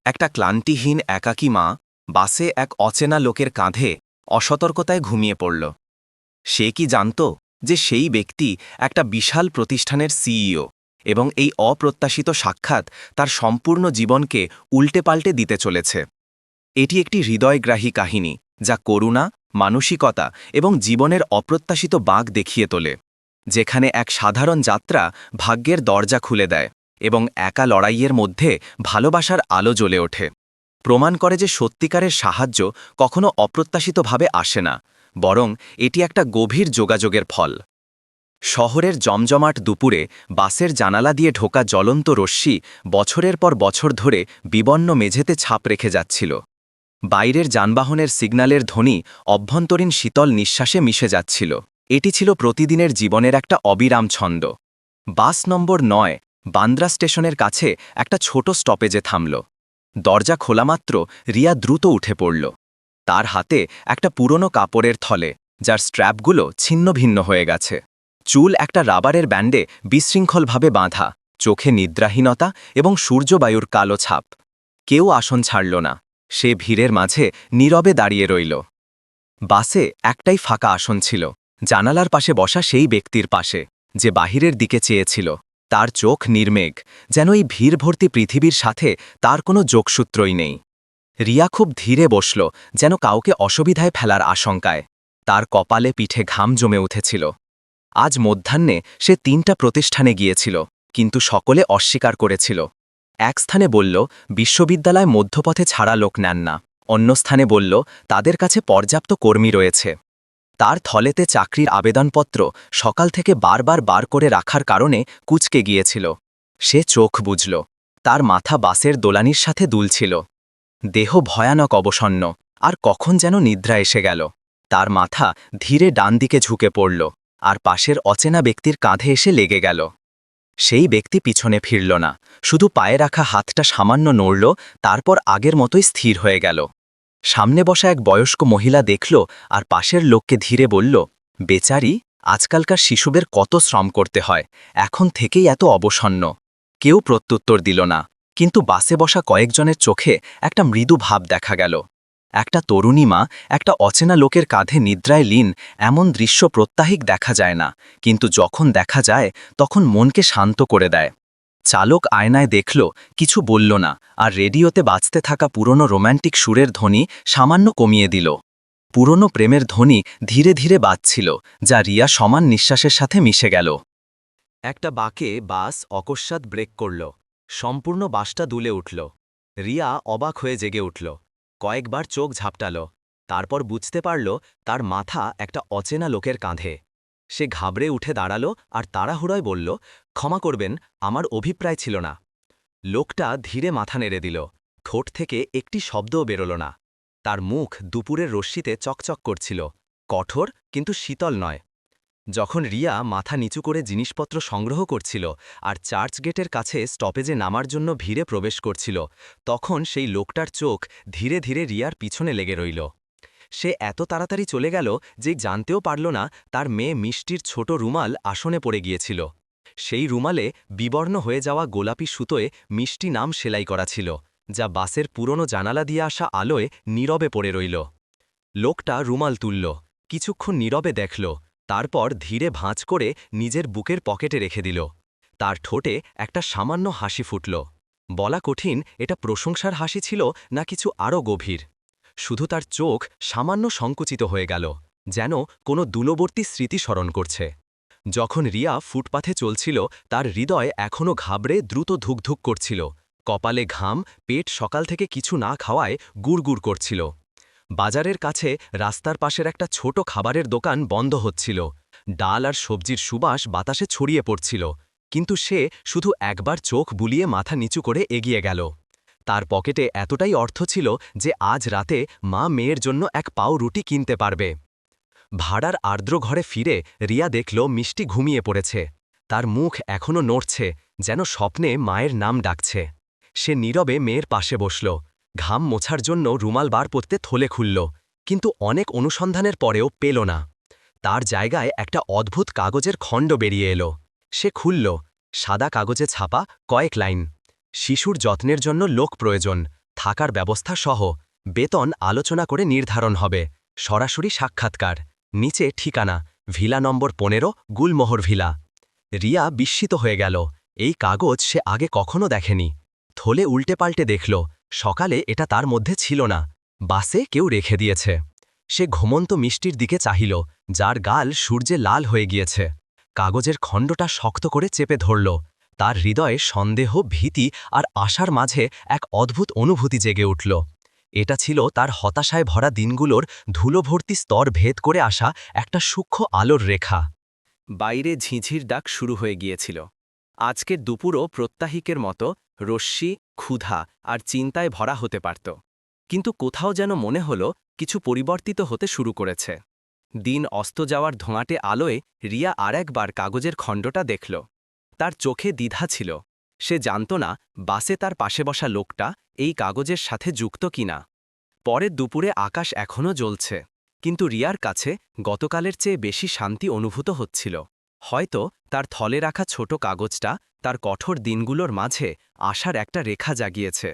একটা ক্লান্তিহীন একাকী মা বাসে এক অচেনা লোকের কাঁধে অসতর্কতায় ঘুমিয়ে পড়ল। সে কি জানত যে সেই ব্যক্তি একটা বিশাল প্রতিষ্ঠানের সিইও এবং এই অপ্রত্যাশিত সাক্ষাৎ তার সম্পূর্ণ জীবনকে উল্টে পাল্টে দিতে চলেছে। এটি একটি হৃদয়গ্রাহী কাহিনী যা করুণা, মানসিকতা এবং জীবনের অপ্রত্যাশিত বাঁক দেখিয়ে তোলে, যেখানে এক সাধারণ যাত্রা ভাগ্যের দরজা খুলে দেয় এবং একা লড়াইয়ের মধ্যে ভালোবাসার আলো জ্বলে ওঠে। প্রমাণ করে যে সত্যিকারের সাহায্য কখনো অপ্রত্যাশিতভাবে আসে না, বরং এটি একটা গভীর যোগাযোগের ফল। শহরের জমজমাট দুপুরে বাসের জানালা দিয়ে ঢোকা জ্বলন্ত রশ্মি বছরের পর বছর ধরে বিবর্ণ মেঝেতে ছাপ রেখে যাচ্ছিল। বাইরের যানবাহনের সিগন্যালের ধ্বনি অভ্যন্তরীণ শীতল নিঃশ্বাসে মিশে যাচ্ছিল। এটি ছিল প্রতিদিনের জীবনের একটা অবিরাম ছন্দ। বাস নম্বর ৯ বান্দ্রা স্টেশনের কাছে একটা ছোট স্টপেজে থামল। দরজা খোলামাত্র রিয়া দ্রুত উঠে পড়ল। তার হাতে একটা পুরনো কাপড়ের থলে, যার স্ট্র্যাপগুলো ছিন্নভিন্ন হয়ে গেছে। চুল একটা রাবারের ব্যান্ডে বিশৃঙ্খলভাবে বাঁধা, চোখে নিদ্রাহীনতা এবং সূর্যবায়ুর কালো ছাপ। কেউ আসন ছাড়ল না। সে ভিড়ের মাঝে নীরবে দাঁড়িয়ে রইল। বাসে একটাই ফাঁকা আসন ছিল, জানালার পাশে বসা সেই ব্যক্তির পাশে, যে বাহিরের দিকে চেয়েছিল। তার চোখ নির্মেঘ, যেন এই ভিড়ভর্তি পৃথিবীর সাথে তার কোনো যোগসূত্রই নেই। রিয়া খুব ধীরে বসল, যেন কাউকে অসুবিধায় ফেলার আশঙ্কায়। তার কপালে পিঠে ঘাম জমে উঠেছিল। আজ মধ্যাহ্নে সে ৩টা প্রতিষ্ঠানে গিয়েছিল, কিন্তু সকলে অস্বীকার করেছিল। এক স্থানে বলল বিশ্ববিদ্যালয় মধ্যপথে ছাড়া লোক নেন না, অন্য স্থানে বলল তাদের কাছে পর্যাপ্ত কর্মী রয়েছে। তার থলেতে চাকরির আবেদনপত্র সকাল থেকে বারবার বার করে রাখার কারণে কুঁচকে গিয়েছিল। সে চোখ বুঝল। তার মাথা বাসের দোলানির সাথে দুলছিল। দেহ ভয়ানক অবসন্ন, আর কখন যেন নিদ্রা এসে গেল। তার মাথা ধীরে ডান দিকে ঝুঁকে পড়ল, আর পাশের অচেনা ব্যক্তির কাঁধে এসে লেগে গেল। সেই ব্যক্তি পিছনে ফিরল না, শুধু পায়ে রাখা হাতটা সামান্য নড়ল, তারপর আগের মতোই স্থির হয়ে গেল। সামনে বসা এক বয়স্ক মহিলা দেখল আর পাশের লোককে ধীরে বলল, বেচারি, আজকালকার শিশুদের কত শ্রম করতে হয়, এখন থেকেই এত অবসন্ন। কেউ প্রত্যুত্তর দিল না, কিন্তু বাসে বসা কয়েকজনের চোখে একটা মৃদু ভাব দেখা গেল। একটা তরুণী মা একটা অচেনা লোকের কাঁধে নিদ্রায় লীন, এমন দৃশ্য প্রত্যাহিক দেখা যায় না, কিন্তু যখন দেখা যায় তখন মনকে শান্ত করে দেয়। চালক আয়নায় দেখল, কিছু বলল না, আর রেডিওতে বাজতে থাকা পুরনো রোম্যান্টিক সুরের ধ্বনি সামান্য কমিয়ে দিল। পুরনো প্রেমের ধ্বনি ধীরে ধীরে বাজছিল, যা রিয়া সমান নিঃশ্বাসের সাথে মিশে গেল। একটা বাঁকে বাস অকস্মাৎ ব্রেক করল। সম্পূর্ণ বাসটা দুলে উঠল। রিয়া অবাক হয়ে জেগে উঠল। কয়েকবার চোখ ঝাপটাল, তারপর বুঝতে পারল তার মাথা একটা অচেনা লোকের কাঁধে। সে ঘাবড়ে উঠে দাঁড়াল আর তাড়াহুড়োয় বলল, ক্ষমা করবেন, আমার অভিপ্রায় ছিল না। লোকটা ধীরে মাথা নেড়ে দিল। ঠোঁট থেকে একটি শব্দও বেরোল না। তার মুখ দুপুরের রশ্মিতে চকচক করছিল, কঠোর কিন্তু শীতল নয়। যখন রিয়া মাথা নিচু করে জিনিসপত্র সংগ্রহ করছিল আর চার্চ গেটের কাছে স্টপেজে নামার জন্য ভিড়ে প্রবেশ করছিল, তখন সেই লোকটার চোখ ধীরে ধীরে রিয়ার পিছনে লেগে রইল। সে এত তাড়াতাড়ি চলে গেল যে জানতেও পারল না তার মেয়ে মিষ্টির ছোট রুমাল আসনে পড়ে গিয়েছিল। সেই রুমালে বিবর্ণ হয়ে যাওয়া গোলাপি সুতোয় মিষ্টি নাম সেলাই করা ছিল, যা বাসের পুরনো জানালা দিয়ে আসা আলোয় নীরবে পড়ে রইল। লোকটা রুমাল তুলল, কিছুক্ষণ নীরবে দেখল, তারপর ধীরে ভাঁজ করে নিজের বুকের পকেটে রেখে দিল। তার ঠোঁটে একটা সামান্য হাসি ফুটল। বলা কঠিন এটা প্রশংসার হাসি ছিল না কিছু আরও গভীর। শুধু তার চোখ সামান্য সংকুচিত হয়ে গেল, যেন কোনো দূরবর্তী স্মৃতি স্মরণ করছে। যখন রিয়া ফুটপাথে চলছিল, তার হৃদয় এখনও ঘাবড়ে দ্রুত ধুকধুক করছিল। কপালে ঘাম, পেট সকাল থেকে কিছু না খাওয়ায় গুড়গুড় করছিল। বাজারের কাছে রাস্তার পাশের একটা ছোট খাবারের দোকান বন্ধ হচ্ছিল। ডাল আর সবজির সুবাস বাতাসে ছড়িয়ে পড়ছিল, কিন্তু সে শুধু একবার চোখ বুলিয়ে মাথা নিচু করে এগিয়ে গেল। তার পকেটে এতটাই অর্থ ছিল যে আজ রাতে মা মেয়ের জন্য এক পাও রুটি কিনতে পারবে। ভাড়ার আর্দ্র ঘরে ফিরে রিয়া দেখল মিষ্টি ঘুমিয়ে পড়েছে। তার মুখ এখনও নড়ছে, যেন স্বপ্নে মায়ের নাম ডাকছে। সে নীরবে মেয়ের পাশে বসল। ঘাম মোছার জন্য রুমাল বার করতে থলে খুলল, কিন্তু অনেক অনুসন্ধানের পরেও পেল না। তার জায়গায় একটা অদ্ভুত কাগজের খণ্ড বেরিয়ে এলো। সে খুলল। সাদা কাগজে ছাপা কয়েক লাইন। শিশুর যত্নের জন্য লোক প্রয়োজন, থাকার ব্যবস্থা সহ বেতন আলোচনা করে নির্ধারণ হবে। সরাসরি সাক্ষাৎকার, নিচে ঠিকানা, ভিলা নম্বর 15, গুলমোহর ভিলা। রিয়া বিস্মিত হয়ে গেল। এই কাগজ সে আগে কখনো দেখেনি। থলে উল্টে পাল্টে দেখল, সকালে এটা তার মধ্যে ছিল না, বাসে কেউ রেখে দিয়েছে। সে ঘুমন্ত মিষ্টির দিকে চাহিল, যার গাল সূর্যে লাল হয়ে গিয়েছে। কাগজের খণ্ডটা শক্ত করে চেপে ধরল। তার হৃদয়ে সন্দেহ, ভীতি আর আশার মাঝে এক অদ্ভুত অনুভূতি জেগে উঠল। এটা ছিল তার হতাশায় ভরা দিনগুলোর ধুলোভর্তি স্তর ভেদ করে আসা একটা সূক্ষ্ম আলোর রেখা। বাইরে ঝিঝির ডাক শুরু হয়ে গিয়েছিল। আজকের দুপুরও প্রত্যাহিকের মতো রশ্মি, ক্ষুধা আর চিন্তায় ভরা হতে পারত, কিন্তু কোথাও যেন মনে হল কিছু পরিবর্তিত হতে শুরু করেছে। দিন অস্ত যাওয়ার ধোঁয়াটে আলোয় রিয়া আর একবার কাগজের খণ্ডটা দেখল। তার চোখে দ্বিধা ছিল। সে জানত না বাসে তার পাশে বসা লোকটা এই কাগজের সাথে যুক্ত কিনা। পরের দুপুরে আকাশ এখনও জ্বলছে, কিন্তু রিয়ার কাছে গতকালের চেয়ে বেশি শান্তি অনুভূত হচ্ছিল। হয়তো তার থলে রাখা ছোট কাগজটা তার কঠোর দিনগুলোর মাঝে আশার একটা রেখা জাগিয়েছে।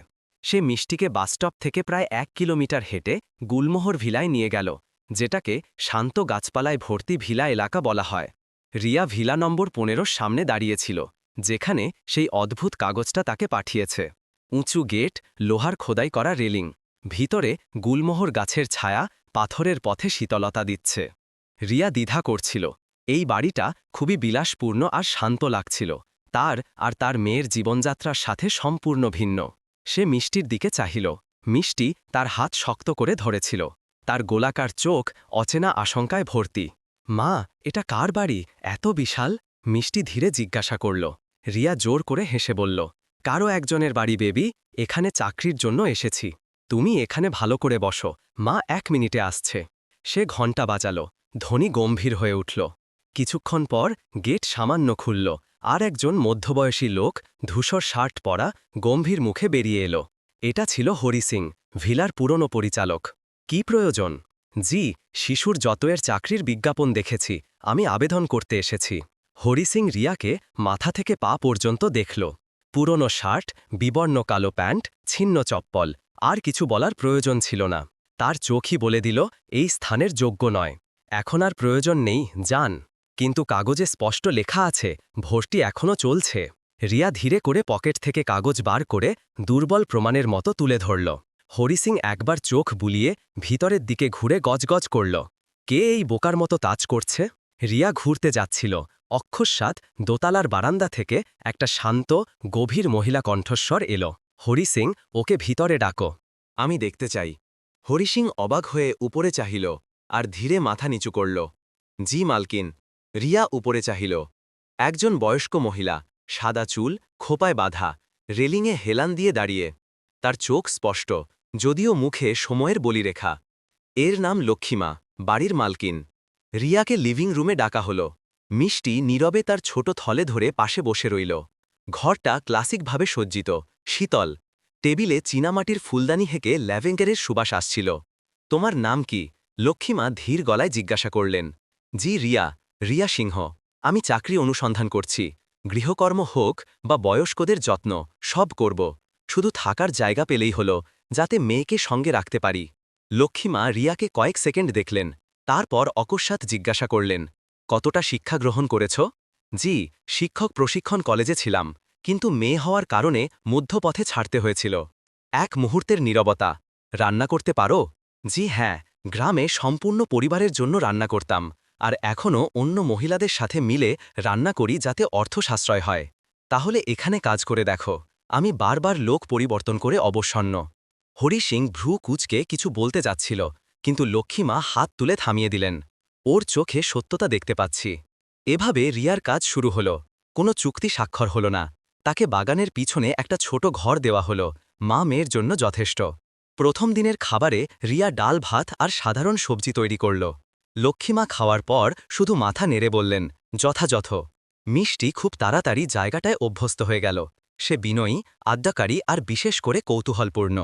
সে মিষ্টিকে বাসস্টপ থেকে প্রায় 1 কিলোমিটার হেঁটে গুলমোহর ভিলায় নিয়ে গেল, যেটাকে শান্ত গাছপালায় ভর্তি ভিলা এলাকা বলা হয়। রিয়া ভিলা নম্বর 15 সামনে দাঁড়িয়েছিল, যেখানে সেই অদ্ভুত কাগজটা তাকে পাঠিয়েছে। উঁচু গেট, লোহার খোদাই করা রেলিং, ভিতরে গুলমোহর গাছের ছায়া পাথরের পথে শীতলতা দিচ্ছে। রিয়া দ্বিধা করছিল। এই বাড়িটা খুবই বিলাসপূর্ণ আর শান্ত লাগছিল, তার আর তার মেয়ের জীবনযাত্রার সাথে সম্পূর্ণ ভিন্ন। সে মিষ্টির দিকে চাহিল। মিষ্টি তার হাত শক্ত করে ধরেছিল। তার গোলাকার চোখ অচেনা আশঙ্কায় ভর্তি। মা, এটা কার বাড়ি, এত বিশাল? মিষ্টি ধীরে জিজ্ঞাসা করল। রিয়া জোর করে হেসে বলল, কারো একজনের বাড়ি বেবি, এখানে চাকরির জন্য এসেছি। তুমি এখানে ভালো করে বসো, মা 1 মিনিটে আসছে। সে ঘণ্টা বাজাল। ধ্বনি গম্ভীর হয়ে উঠল। কিছুক্ষণ পর গেট সামান্য খুলল, আর একজন মধ্যবয়সী লোক, ধূসর শার্ট পরা, গম্ভীর মুখে বেরিয়ে এলো। এটা ছিল হরি সিং, ভিলার পুরনো পরিচালক। কি প্রয়োজন? জি, শিশুর যতয়ের চাকরির বিজ্ঞাপন দেখেছি, আমি আবেদন করতে এসেছি। হরি সিং রিয়াকে মাথা থেকে পা পর্যন্ত দেখল। পুরনো শার্ট, বিবর্ণ কালো প্যান্ট, ছিন্ন চপ্পল। আর কিছু বলার প্রয়োজন ছিল না। তার চোখই বলে দিল এই স্থানের যোগ্য নয়। এখন আর প্রয়োজন নেই, যান। কিন্তু কাগজে স্পষ্ট লেখা আছে, ভর্তি এখনও চলছে। রিয়া ধীরে করে পকেট থেকে কাগজ বার করে দুর্বল প্রমাণের মতো তুলে ধরল। হরি সিং একবার চোখ বুলিয়ে ভিতরের দিকে ঘুরে গজগজ করল। কে এই বোকার মতো তাজ করছে? রিয়া ঘুরতে যাচ্ছিল। অকস্মাৎ দোতলার বারান্দা থেকে একটা শান্ত, গভীর মহিলা কণ্ঠস্বর এলো। হরি সিং, ওকে ভিতরে ডাকো। আমি দেখতে চাই। হরি সিং অবাক হয়ে উপরে চাহিল, আর ধীরে মাথা নিচু করল। জি মালকিন। রিয়া উপরে চাহিল। একজন বয়স্ক মহিলা, সাদা চুল, খোপায় বাঁধা, রেলিংয়ে হেলান দিয়ে দাঁড়িয়ে। তার চোখ স্পষ্ট, যদিও মুখে সময়ের বলিরেখা। এর নাম লক্ষ্মীমা, বাড়ির মালকিন। রিয়াকে লিভিং রুমে ডাকা হল। মিষ্টি নীরবে তার ছোট থলে ধরে পাশে বসে রইল। ঘরটা ক্লাসিকভাবে সজ্জিত, শীতল। টেবিলে চীনামাটির ফুলদানি হেঁকে ল্যাভেঙ্গারের সুবাস আসছিল। তোমার নাম কি? লক্ষ্মীমা ধীর গলায় জিজ্ঞাসা করলেন। জি রিয়া, রিয়া সিংহ। আমি চাকরি অনুসন্ধান করছি। গৃহকর্ম হোক বা বয়স্কদের যত্ন, সব করব। শুধু থাকার জায়গা পেলেই হল, যাতে মেয়েকে সঙ্গে রাখতে পারি। লক্ষ্মীমা রিয়াকে কয়েক সেকেন্ড দেখলেন, তারপর অকস্মাৎ জিজ্ঞাসা করলেন, কতটা শিক্ষা গ্রহণ করেছ? জি, শিক্ষক প্রশিক্ষণ কলেজে ছিলাম, কিন্তু মেয়ে হওয়ার কারণে মধ্যপথে ছাড়তে হয়েছিল। এক মুহূর্তের নীরবতা। রান্না করতে পারো? জি হ্যাঁ, গ্রামে সম্পূর্ণ পরিবারের জন্য রান্না করতাম, আর এখনও অন্য মহিলাদের সাথে মিলে রান্না করি যাতে অর্থ সাশ্রয় হয়। তাহলে এখানে কাজ করে দেখো। আমি বারবার লোক পরিবর্তন করে অবসন্ন। হরি সিং ভ্রু কুচকে কিছু বলতে যাচ্ছিল, কিন্তু লক্ষ্মীমা হাত তুলে থামিয়ে দিলেন। ওর চোখে সত্যতা দেখতে পাচ্ছি। এভাবে রিয়ার কাজ শুরু হল। কোনো চুক্তি স্বাক্ষর হল না। তাকে বাগানের পিছনে একটা ছোট ঘর দেওয়া হল, মা মেয়ের জন্য যথেষ্ট। প্রথম দিনের খাবারে রিয়া ডাল ভাত আর সাধারণ সবজি তৈরি করল। লক্ষ্মীমা খাওয়ার পর শুধু মাথা নেড়ে বললেন, যথাযথ। মিষ্টি খুব তাড়াতাড়ি জায়গাটায় অভ্যস্ত হয়ে গেল। সে বিনয়ী, আড্ডাকারী আর বিশেষ করে কৌতূহলপূর্ণ।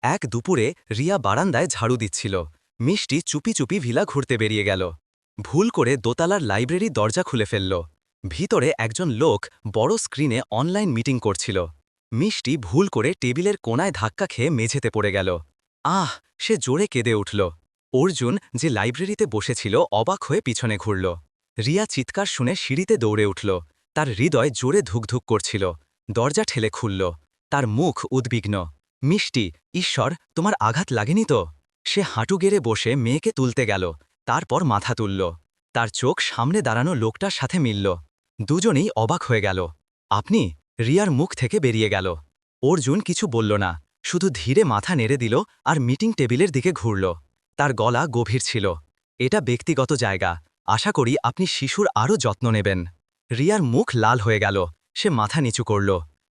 এক দুপুরে রিয়া বারান্দায় ঝাড়ু দিচ্ছিল। মিষ্টি চুপি চুপি ভিলা ঘুরতে বেরিয়ে গেল। ভুল করে দোতলার লাইব্রেরি দরজা খুলে ফেলল। ভিতরে একজন লোক বড় স্ক্রিনে অনলাইন মিটিং করছিল। মিষ্টি ভুল করে টেবিলের কোণায় ধাক্কা খেয়ে মেঝেতে পড়ে গেল। আহ! সে জোরে কেঁদে উঠল। অর্জুন, যে লাইব্রেরিতে বসেছিল, অবাক হয়ে পিছনে ঘুরল। রিয়া চিৎকার শুনে সিঁড়িতে দৌড়ে উঠল। তার হৃদয় জোরে ধুকধুক করছিল। দরজা ঠেলে খুলল। তার মুখ উদ্বিগ্ন। মিষ্টি, ঈশ্বর, তোমার আঘাত লাগেনি তো? সে হাঁটু গেড়ে বসে মেয়েকে তুলতে গেল, তারপর মাথা তুলল। তার চোখ সামনে দাঁড়ানো লোকটার সাথে মিলল। দুজনেই অবাক হয়ে গেল। আপনি? রিয়ার মুখ থেকে বেরিয়ে গেল। অর্জুন কিছু বলল না, শুধু ধীরে মাথা নেড়ে দিল আর মিটিং টেবিলের দিকে ঘুরল। তার গলা গভীর ছিল। এটা ব্যক্তিগত জায়গা, আশা করি আপনি শিশুর আরও যত্ন নেবেন। রিয়ার মুখ লাল হয়ে গেল। সে মাথা নিচু করল।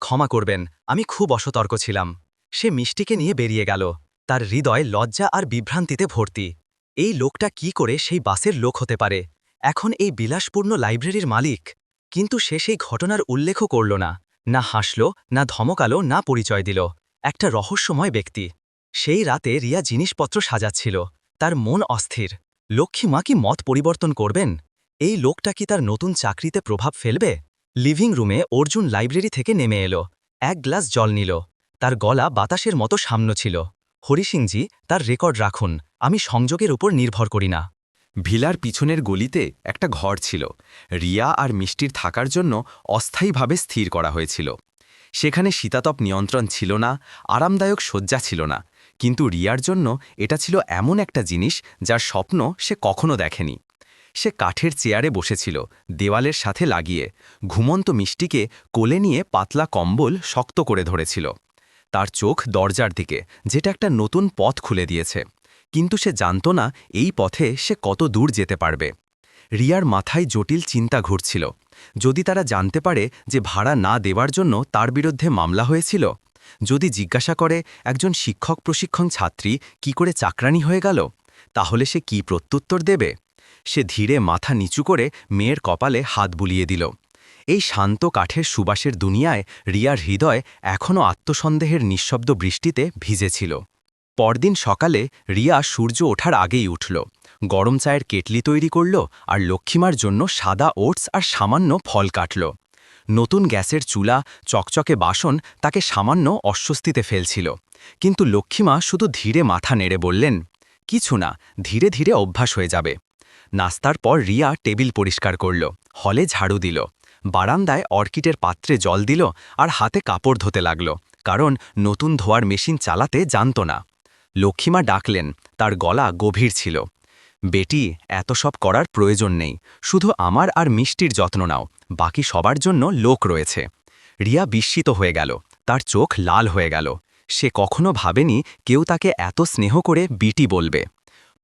ক্ষমা করবেন, আমি খুব অসতর্ক ছিলাম। সে মিষ্টিকে নিয়ে বেরিয়ে গেল। তার হৃদয় লজ্জা আর বিভ্রান্তিতে ভর্তি। এই লোকটা কি করে সেই বাসের লোক হতে পারে? এখন এই বিলাসপূর্ণ লাইব্রেরির মালিক। কিন্তু সে সেই ঘটনার উল্লেখও করল না। না হাসল, না ধমকালো, না পরিচয় দিল। একটা রহস্যময় ব্যক্তি। সেই রাতে রিয়া জিনিসপত্র সাজাচ্ছিল। তার মন অস্থির। লক্ষ্মীমা কি মত পরিবর্তন করবেন? এই লোকটা কি তার নতুন চাকরিতে প্রভাব ফেলবে? লিভিং রুমে অর্জুন লাইব্রেরি থেকে নেমে এলো। এক গ্লাস জল নিল। তার গলা বাতাসের মতো সামনে ছিল। হরিসিংজি, তার রেকর্ড রাখুন, আমি সংযোগের উপর নির্ভর করি না। ভিলার পিছনের গলিতে একটা ঘর ছিল। রিয়া আর মিষ্টির থাকার জন্য অস্থায়ীভাবে স্থির করা হয়েছিল। সেখানে শীতাতপ নিয়ন্ত্রণ ছিল না, আরামদায়ক শয্যা ছিল না, কিন্তু রিয়ার জন্য এটা ছিল এমন একটা জিনিস যার স্বপ্ন সে কখনো দেখেনি। সে কাঠের চেয়ারে বসেছিল, দেওয়ালের সাথে লাগিয়ে, ঘুমন্ত মিষ্টিকে কোলে নিয়ে পাতলা কম্বল শক্ত করে ধরেছিল। তার চোখ দরজার দিকে, যেটা একটা নতুন পথ খুলে দিয়েছে, কিন্তু সে জানত না এই পথে সে কত দূর যেতে পারবে। রিয়ার মাথায় জটিল চিন্তা ঘুরছিল। যদি তারা জানতে পারে যে ভাড়া না দেওয়ার জন্য তার বিরুদ্ধে মামলা হয়েছিল, যদি জিজ্ঞাসা করে একজন শিক্ষক প্রশিক্ষণ ছাত্রী কি করে চাকরানি হয়ে গেল, তাহলে সে কি প্রত্যুত্তর দেবে? সে ধীরে মাথা নিচু করে মেয়ের কপালে হাত বুলিয়ে দিল। এই শান্ত কাঠের সুবাসের দুনিয়ায় রিয়ার হৃদয় এখনও আত্মসন্দেহের নিঃশব্দ বৃষ্টিতে ভিজেছিল। পরদিন সকালে রিয়া সূর্য ওঠার আগেই উঠল, গরম চায়ের কেটলি তৈরি করল আর লক্ষ্মীমার জন্য সাদা ওটস আর সামান্য ফল কাটল। নতুন গ্যাসের চুলা, চকচকে বাসন তাকে সামান্য অস্বস্তিতে ফেলছিল, কিন্তু লক্ষ্মীমা শুধু ধীরে মাথা নেড়ে বললেন, কিছু না, ধীরে ধীরে অভ্যাস হয়ে যাবে। নাস্তার পর রিয়া টেবিল পরিষ্কার করল, হলে ঝাড়ু দিল, বারান্দায় অর্কিডের পাত্রে জল দিল আর হাতে কাপড় ধুতে লাগল, কারণ নতুন ধোয়ার মেশিন চালাতে জানত না। লক্ষ্মীমা ডাকলেন, তার গলা গভীর ছিল। বেটি, এত সব করার প্রয়োজন নেই, শুধু আমার আর মিষ্টির যত্ন নাও, বাকি সবার জন্য লোক রয়েছে। রিয়া বিস্মিত হয়ে গেল, তার চোখ লাল হয়ে গেল। সে কখনো ভাবেনি কেউ তাকে এত স্নেহ করে বিটি বলবে।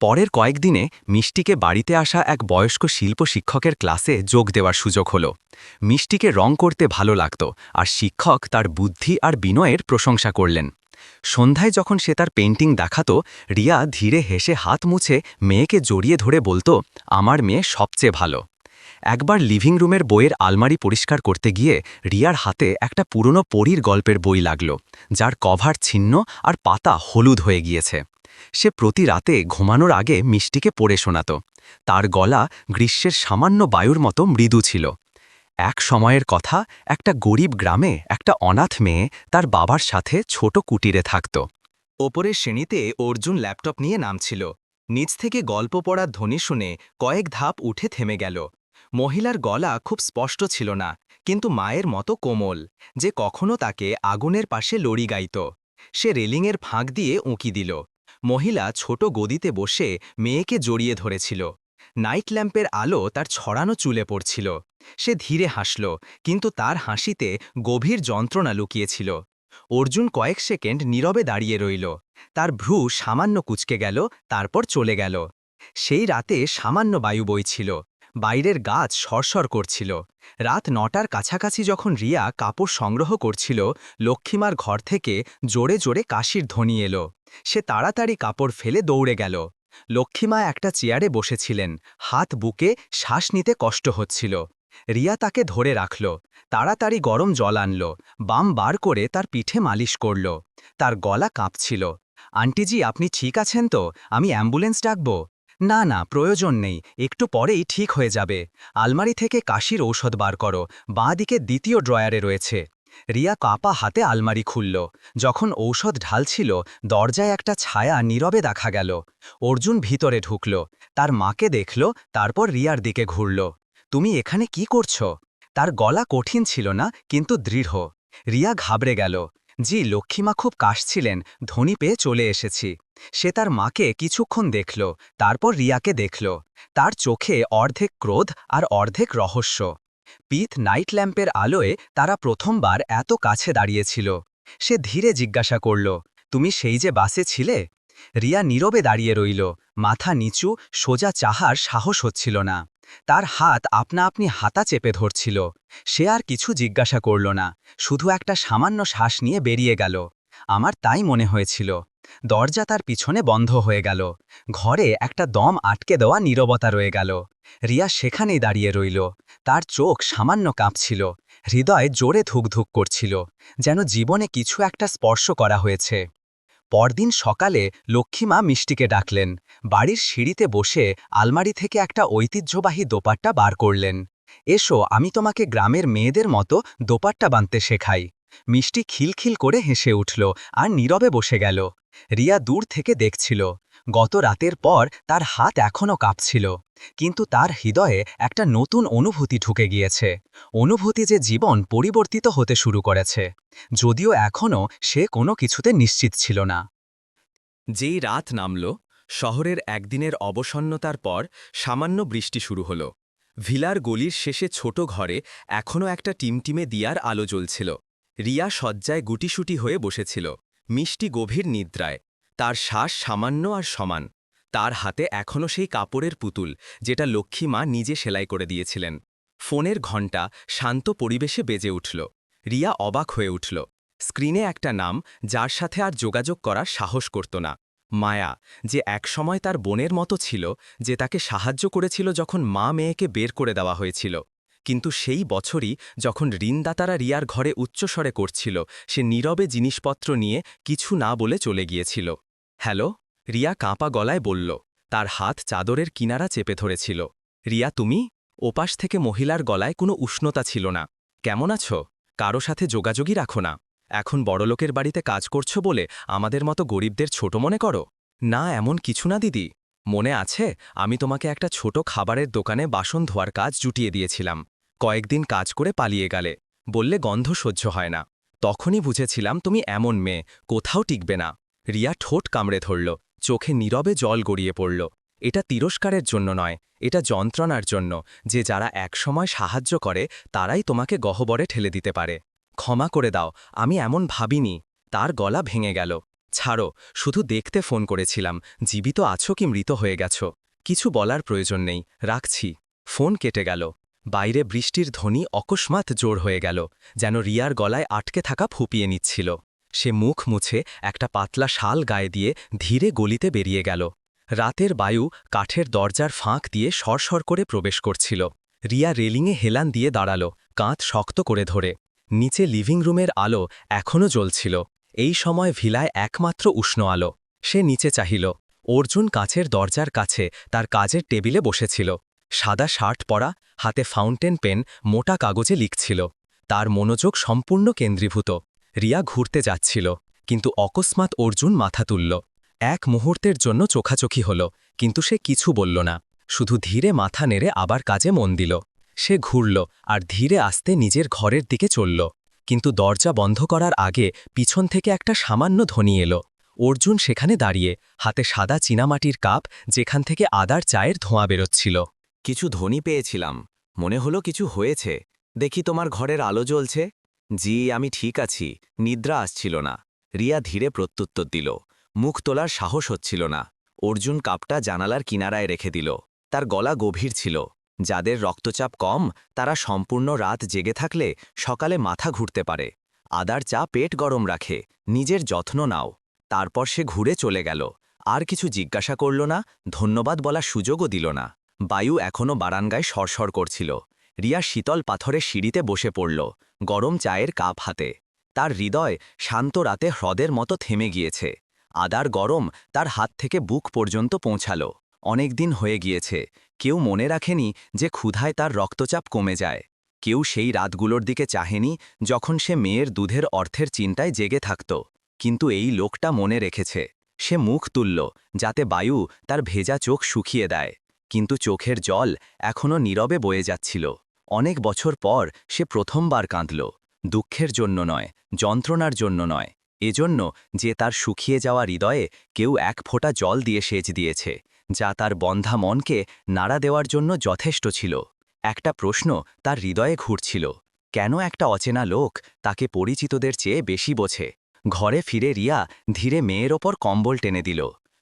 পরের কয়েকদিনে মিষ্টিকে বাড়িতে আসা এক বয়স্ক শিল্প শিক্ষকের ক্লাসে যোগ দেওয়ার সুযোগ হল। মিষ্টিকে রং করতে ভালো লাগত, আর শিক্ষক তার বুদ্ধি আর বিনয়ের প্রশংসা করলেন। সন্ধ্যায় যখন সে তার পেন্টিং দেখাত, রিয়া ধীরে হেসে হাত মুছে মেয়েকে জড়িয়ে ধরে বলতো, আমার মেয়ে সবচেয়ে ভালো। একবার লিভিং রুমের বইয়ের আলমারি পরিষ্কার করতে গিয়ে রিয়ার হাতে একটা পুরনো পরীর গল্পের বই লাগল, যার কভার ছিন্ন আর পাতা হলুদ হয়ে গিয়েছে। সে প্রতি রাতে ঘুমানোর আগে মিষ্টিকে পড়ে শোনাত। তার গলা গ্রীষ্মের সামান্য বায়ুর মতো মৃদু ছিল। এক সময়ের কথা, একটা গরিব গ্রামে একটা অনাথ মেয়ে তার বাবার সাথে ছোট কুটিরে থাকত। ওপরের শ্রেণীতে অর্জুন ল্যাপটপ নিয়ে নামছিল। নিচ থেকে গল্প পড়ার ধ্বনি শুনে কয়েক ধাপ উঠে থেমে গেল। মহিলার গলা খুব স্পষ্ট ছিল না, কিন্তু মায়ের মতো কোমল, যে কখনো তাকে আগুনের পাশে লড়ি গাইত। সে রেলিংয়ের ফাঁক দিয়ে উঁকি দিল। মহিলা ছোট গদিতে বসে মেয়েকে জড়িয়ে ধরেছিল। নাইট ল্যাম্পের আলো তার ছড়ানো চুলে পড়ছিল। সে ধীরে হাসল, কিন্তু তার হাসিতে গভীর যন্ত্রণা লুকিয়েছিল। অর্জুন কয়েক সেকেন্ড নীরবে দাঁড়িয়ে রইল। তার ভ্রু সামান্য কুঁচকে গেল, তারপর চলে গেল। সেই রাতে সামান্য বায়ু বইছিল। বাইরের গাছ সরসর করছিল। রাত ৯টার কাছাকাছি যখন রিয়া কাপড় সংগ্রহ করছিল, লক্ষ্মীমার ঘর থেকে জোরে জোরে কাশির ধ্বনি এলো। সে তাড়াতাড়ি কাপড় ফেলে দৌড়ে গেল। লক্ষ্মীমা একটা চেয়ারে বসেছিলেন, হাত বুকে, শ্বাস নিতে কষ্ট হচ্ছিল। রিয়া তাকে ধরে রাখল, তাড়াতাড়ি গরম জল আনল, বাম বার করে তার পিঠে মালিশ করল। তার গলা কাঁপছিল। আন্টিজি, আপনি ঠিক আছেন তো? আমি অ্যাম্বুলেন্স ডাকব? না না, প্রয়োজন নেই, একটু পরেই ঠিক হয়ে যাবে। আলমারি থেকে কাশির ঔষধ বার করো, বাঁ দিকে দ্বিতীয় ড্রয়ারে রয়েছে। রিয়া কাপা হাতে আলমারি খুলল। যখন ঔষধ ঢালছিল, দরজায় একটা ছায়া নীরবে দেখা গেল। অর্জুন ভিতরে ঢুকল, তার মাকে দেখল, তারপর রিয়ার দিকে ঘুরল। তুমি এখানে কি করছো? তার গলা কঠিন ছিল না, কিন্তু দৃঢ়। রিয়া ঘাবড়ে গেল। জি, লক্ষ্মীমা খুব কাশছিলেন, ধ্বনি পেয়ে চলে এসেছি। সে তার মাকে কিছুক্ষণ দেখল, তারপর রিয়াকে দেখল। তার চোখে অর্ধেক ক্রোধ আর অর্ধেক রহস্য। পিথ নাইট ল্যাম্পের আলোয় তারা প্রথমবার এত কাছে দাঁড়িয়েছিল। সে ধীরে জিজ্ঞাসা করল, তুমি সেই যে বাসে ছিলে? রিয়া নীরবে দাঁড়িয়ে রইল, মাথা নিচু, সোজা চাহার সাহস হচ্ছিল না। তার হাত আপনা আপনি হাতা চেপে ধরছিল। সে আর কিছু জিজ্ঞাসা করল না, শুধু একটা সামান্য শ্বাস নিয়ে বেরিয়ে গেল। আমার তাই মনে হয়েছিল। দরজা তার পিছনে বন্ধ হয়ে গেল। ঘরে একটা দম আটকে দেওয়া নীরবতা রয়ে গেল। রিয়া সেখানেই দাঁড়িয়ে রইল। তার চোখ সামান্য কাঁপছিল, হৃদয় জোরে ধুকধুক করছিল, যেন জীবনে কিছু একটা স্পর্শ করা হয়েছে। পরদিন সকালে লক্ষ্মীমা মিষ্টিকে ডাকলেন। বাড়ির সিঁড়িতে বসে আলমারি থেকে একটা ঐতিহ্যবাহী দোপাট্টা বার করলেন। এসো, আমি তোমাকে গ্রামের মেয়েদের মতো দোপাট্টা বাঁধতে শেখাই। মিষ্টি খিলখিল করে হেসে উঠল আর নীরবে বসে গেল। রিয়া দূর থেকে দেখছিল। গত রাতের পর তার হাত এখনও কাঁপছিল, কিন্তু তার হৃদয়ে একটা নতুন অনুভূতি ঢুকে গিয়েছে। অনুভূতি যে জীবন পরিবর্তিত হতে শুরু করেছে, যদিও এখনও সে কোনো কিছুতে নিশ্চিত ছিল না। যেই রাত নামল, শহরের একদিনের অবসন্নতার পর সামান্য বৃষ্টি শুরু হল। ভিলার গলির শেষে ছোট ঘরে এখনও একটা টিমটিমে দিয়ার আলো জ্বলছিল। রিয়া শয্যায় গুটিসুটি হয়ে বসেছিল, মিষ্টি গভীর নিদ্রায়। তার শ্বাস সামান্য আর সমান। তার হাতে এখনও সেই কাপড়ের পুতুল, যেটা লক্ষ্মীমা নিজে সেলাই করে দিয়েছিলেন। ফোনের ঘণ্টা শান্ত পরিবেশে বেজে উঠল। রিয়া অবাক হয়ে উঠল। স্ক্রিনে একটা নাম, যার সাথে আর যোগাযোগ করার সাহস করত না। মায়া, যে একসময় তার বোনের মতো ছিল, যে তাকে সাহায্য করেছিল যখন মা মেয়েকে বের করে দেওয়া হয়েছিল। কিন্তু সেই বছরই যখন ঋণদাতারা রিয়ার ঘরে উচ্চস্বরে করছিল, সে নীরবে জিনিসপত্র নিয়ে কিছু না বলে চলে গিয়েছিল। হ্যালো, রিয়া কাঁপা গলায় বলল। তার হাত চাদরের কিনারা চেপে ধরেছিল। রিয়া, তুমি? ওপাশ থেকে মহিলার গলায় কোনো উষ্ণতা ছিল না। কেমন আছো? কারো সাথে যোগাযোগই রাখো না? এখন বড়লোকের বাড়িতে কাজ করছো বলে আমাদের মতো গরিবদের ছোট মনে করো? না, এমন কিছু না দিদি। মনে আছে, আমি তোমাকে একটা ছোট খাবারের দোকানে বাসন ধোয়ার কাজ জুটিয়ে দিয়েছিলাম। কয়েকদিন কাজ করে পালিয়ে গেলে, বললে গন্ধ সহ্য হয় না। তখনই বুঝেছিলাম তুমি এমন মেয়ে, কোথাও টিকবে না। রিয়া ঠোঁট কামড়ে ধরল, চোখে নীরবে জল গড়িয়ে পড়ল। এটা তিরস্কারের জন্য নয়, এটা যন্ত্রণার জন্য, যে যারা একসময় সাহায্য করে তারাই তোমাকে গহ্বরে ঠেলে দিতে পারে। ক্ষমা করে দাও, আমি এমন ভাবিনি। তার গলা ভেঙে গেল। ছাড়ো, শুধু দেখতে ফোন করেছিলাম, জীবিত আছো কি মৃত হয়ে গেছো। কিছু বলার প্রয়োজন নেই, রাখছি। ফোন কেটে গেল। বাইরে বৃষ্টির ধ্বনি অকস্মাৎ জোর হয়ে গেল, যেন রিয়ার গলায় আটকে থাকা ফুপিয়ে নিচ্ছিল। সে মুখ মুছে একটা পাতলা শাল গায়ে দিয়ে ধীরে গলিতে বেরিয়ে গেল। রাতের বায়ু কাঠের দরজার ফাঁক দিয়ে সরসর করে প্রবেশ করছিল। রিয়া রেলিংয়ে হেলান দিয়ে দাঁড়াল, কাঁধ শক্ত করে ধরে। নিচে লিভিং রুমের আলো এখনও জ্বলছিল। এই সময় ভিলায় একমাত্র উষ্ণ আলো। সে নিচে চাহিল। অর্জুন কাছের দরজার কাছে তার কাজের টেবিলে বসেছিল। সাদা শার্ট পরা, হাতে ফাউন্টেন পেন, মোটা কাগজে লিখছিল। তার মনোযোগ সম্পূর্ণ কেন্দ্রীভূত। রিয়া ঘুরতে যাচ্ছিল, কিন্তু অকস্মাৎ অর্জুন মাথা তুলল। এক মুহূর্তের জন্য চোখাচোখি হল, কিন্তু সে কিছু বলল না, শুধু ধীরে মাথা নেড়ে আবার কাজে মন দিল। সে ঘুরল আর ধীরে আস্তে নিজের ঘরের দিকে চলল। কিন্তু দরজা বন্ধ করার আগে পিছন থেকে একটা সামান্য ধ্বনি এলো। অর্জুন সেখানে দাঁড়িয়ে, হাতে সাদা চীনামাটির কাপ, যেখান থেকে আদার চায়ের ধোঁয়া বেরোচ্ছিল। কিছু ধ্বনি পেয়েছিলাম, মনে হলো কিছু হয়েছে। দেখি তোমার ঘরের আলো জ্বলছে। জি, আমি ঠিক আছি, নিদ্রা আসছিল না। রিয়া ধীরে প্রত্যুত্তর দিল। মুখ তোলার সাহস হচ্ছিল না। অর্জুন কাপটা জানালার কিনারায় রেখে দিল। তার গলা গভীর ছিল। যাদের রক্তচাপ কম, তারা সম্পূর্ণ রাত জেগে থাকলে সকালে মাথা ঘুরতে পারে। আদার চা পেট গরম রাখে, নিজের যত্ন নাও। তারপর সে ঘুরে চলে গেল। আর কিছু জিজ্ঞাসা করল না, ধন্যবাদ বলার সুযোগও দিল না। বায়ু এখনও বারান্দায় সরসর করছিল। রিয়া শীতল পাথরের সিঁড়িতে বসে পড়ল, গরম চায়ের কাপ হাতে। তার হৃদয় শান্ত রাতে হ্রদের মতো থেমে গিয়েছে। আদার গরম তার হাত থেকে বুক পর্যন্ত পৌঁছালো। অনেক দিন হয়ে গিয়েছে, কেউ মনে রাখেনি যে ক্ষুধায় তার রক্তচাপ কমে যায়। কেউ সেই রাতগুলোর দিকে চাহেনি যখন সে মেয়ের দুধের অর্থের চিন্তায় জেগে থাকত। কিন্তু এই লোকটা মনে রেখেছে। সে মুখ তুলল যাতে বায়ু তার ভেজা চোখ শুকিয়ে দেয়, কিন্তু চোখের জল এখনও নীরবে বয়ে যাচ্ছিল। অনেক বছর পর সে প্রথমবার কাঁদল, দুঃখের জন্য নয়, যন্ত্রণার জন্য নয়, এজন্য যে তার শুকিয়ে যাওয়া হৃদয়ে কেউ এক ফোঁটা জল দিয়ে সেচ দিয়েছে, যা তার বন্ধা মনকে নাড়া দেওয়ার জন্য যথেষ্ট ছিল। একটা প্রশ্ন তার হৃদয়ে ঘুরছিল, কেন একটা অচেনা লোক তাকে পরিচিতদের চেয়ে বেশি বোঝে? ঘরে ফিরে রিয়া ধীরে মেয়ের ওপর কম্বল টেনে দিল।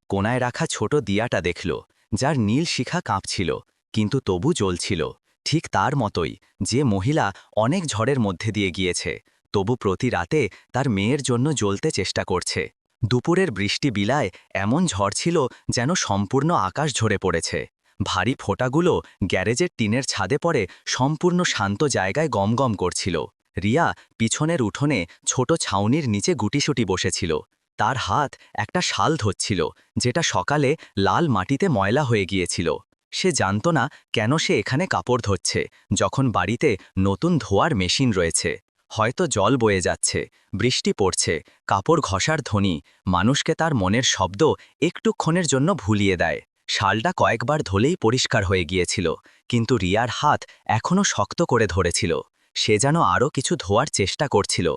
কোনায় রাখা ছোট দিয়াটা দেখল, যার নীল শিখা কাঁপছিল, কিন্তু তবু জ্বলছিল। ঠিক তার মতোই, যে মহিলা অনেক ঝড়ের মধ্যে দিয়ে গিয়েছে, তবু প্রতি রাতে তার মেয়ের জন্য জ্বলতে চেষ্টা করছে। দুপুরের বৃষ্টি বিলায় এমন ঝড় ছিল যেন সম্পূর্ণ আকাশ ঝরে পড়েছে। ভারী ফোঁটাগুলো গ্যারেজের টিনের ছাদে পড়ে সম্পূর্ণ শান্ত জায়গায় গমগম করছিল। রিয়া পিছনের উঠোনে ছোট ছাউনির নিচে গুটিসুটি বসেছিল। তার হাত একটা শাল ধরছিল, যেটা সকালে লাল মাটিতে ময়লা হয়ে গিয়েছিল। সে জানত না কেন সে এখানে কাপড় ধরছে, যখন বাড়িতে নতুন ধোয়ার মেশিন রয়েছে। হয়তো জল বয়ে যাচ্ছে, বৃষ্টি পড়ছে, কাপড় ঘষার ধ্বনি মানুষকে তার মনের শব্দ একটুক্ষণের জন্য ভুলিয়ে দেয়। শালটা কয়েকবার ধুলেই পরিষ্কার হয়ে গিয়েছিল, কিন্তু রিয়ার হাত এখনও শক্ত করে ধরেছিল। সে যেন আরও কিছু ধোয়ার চেষ্টা করছিল,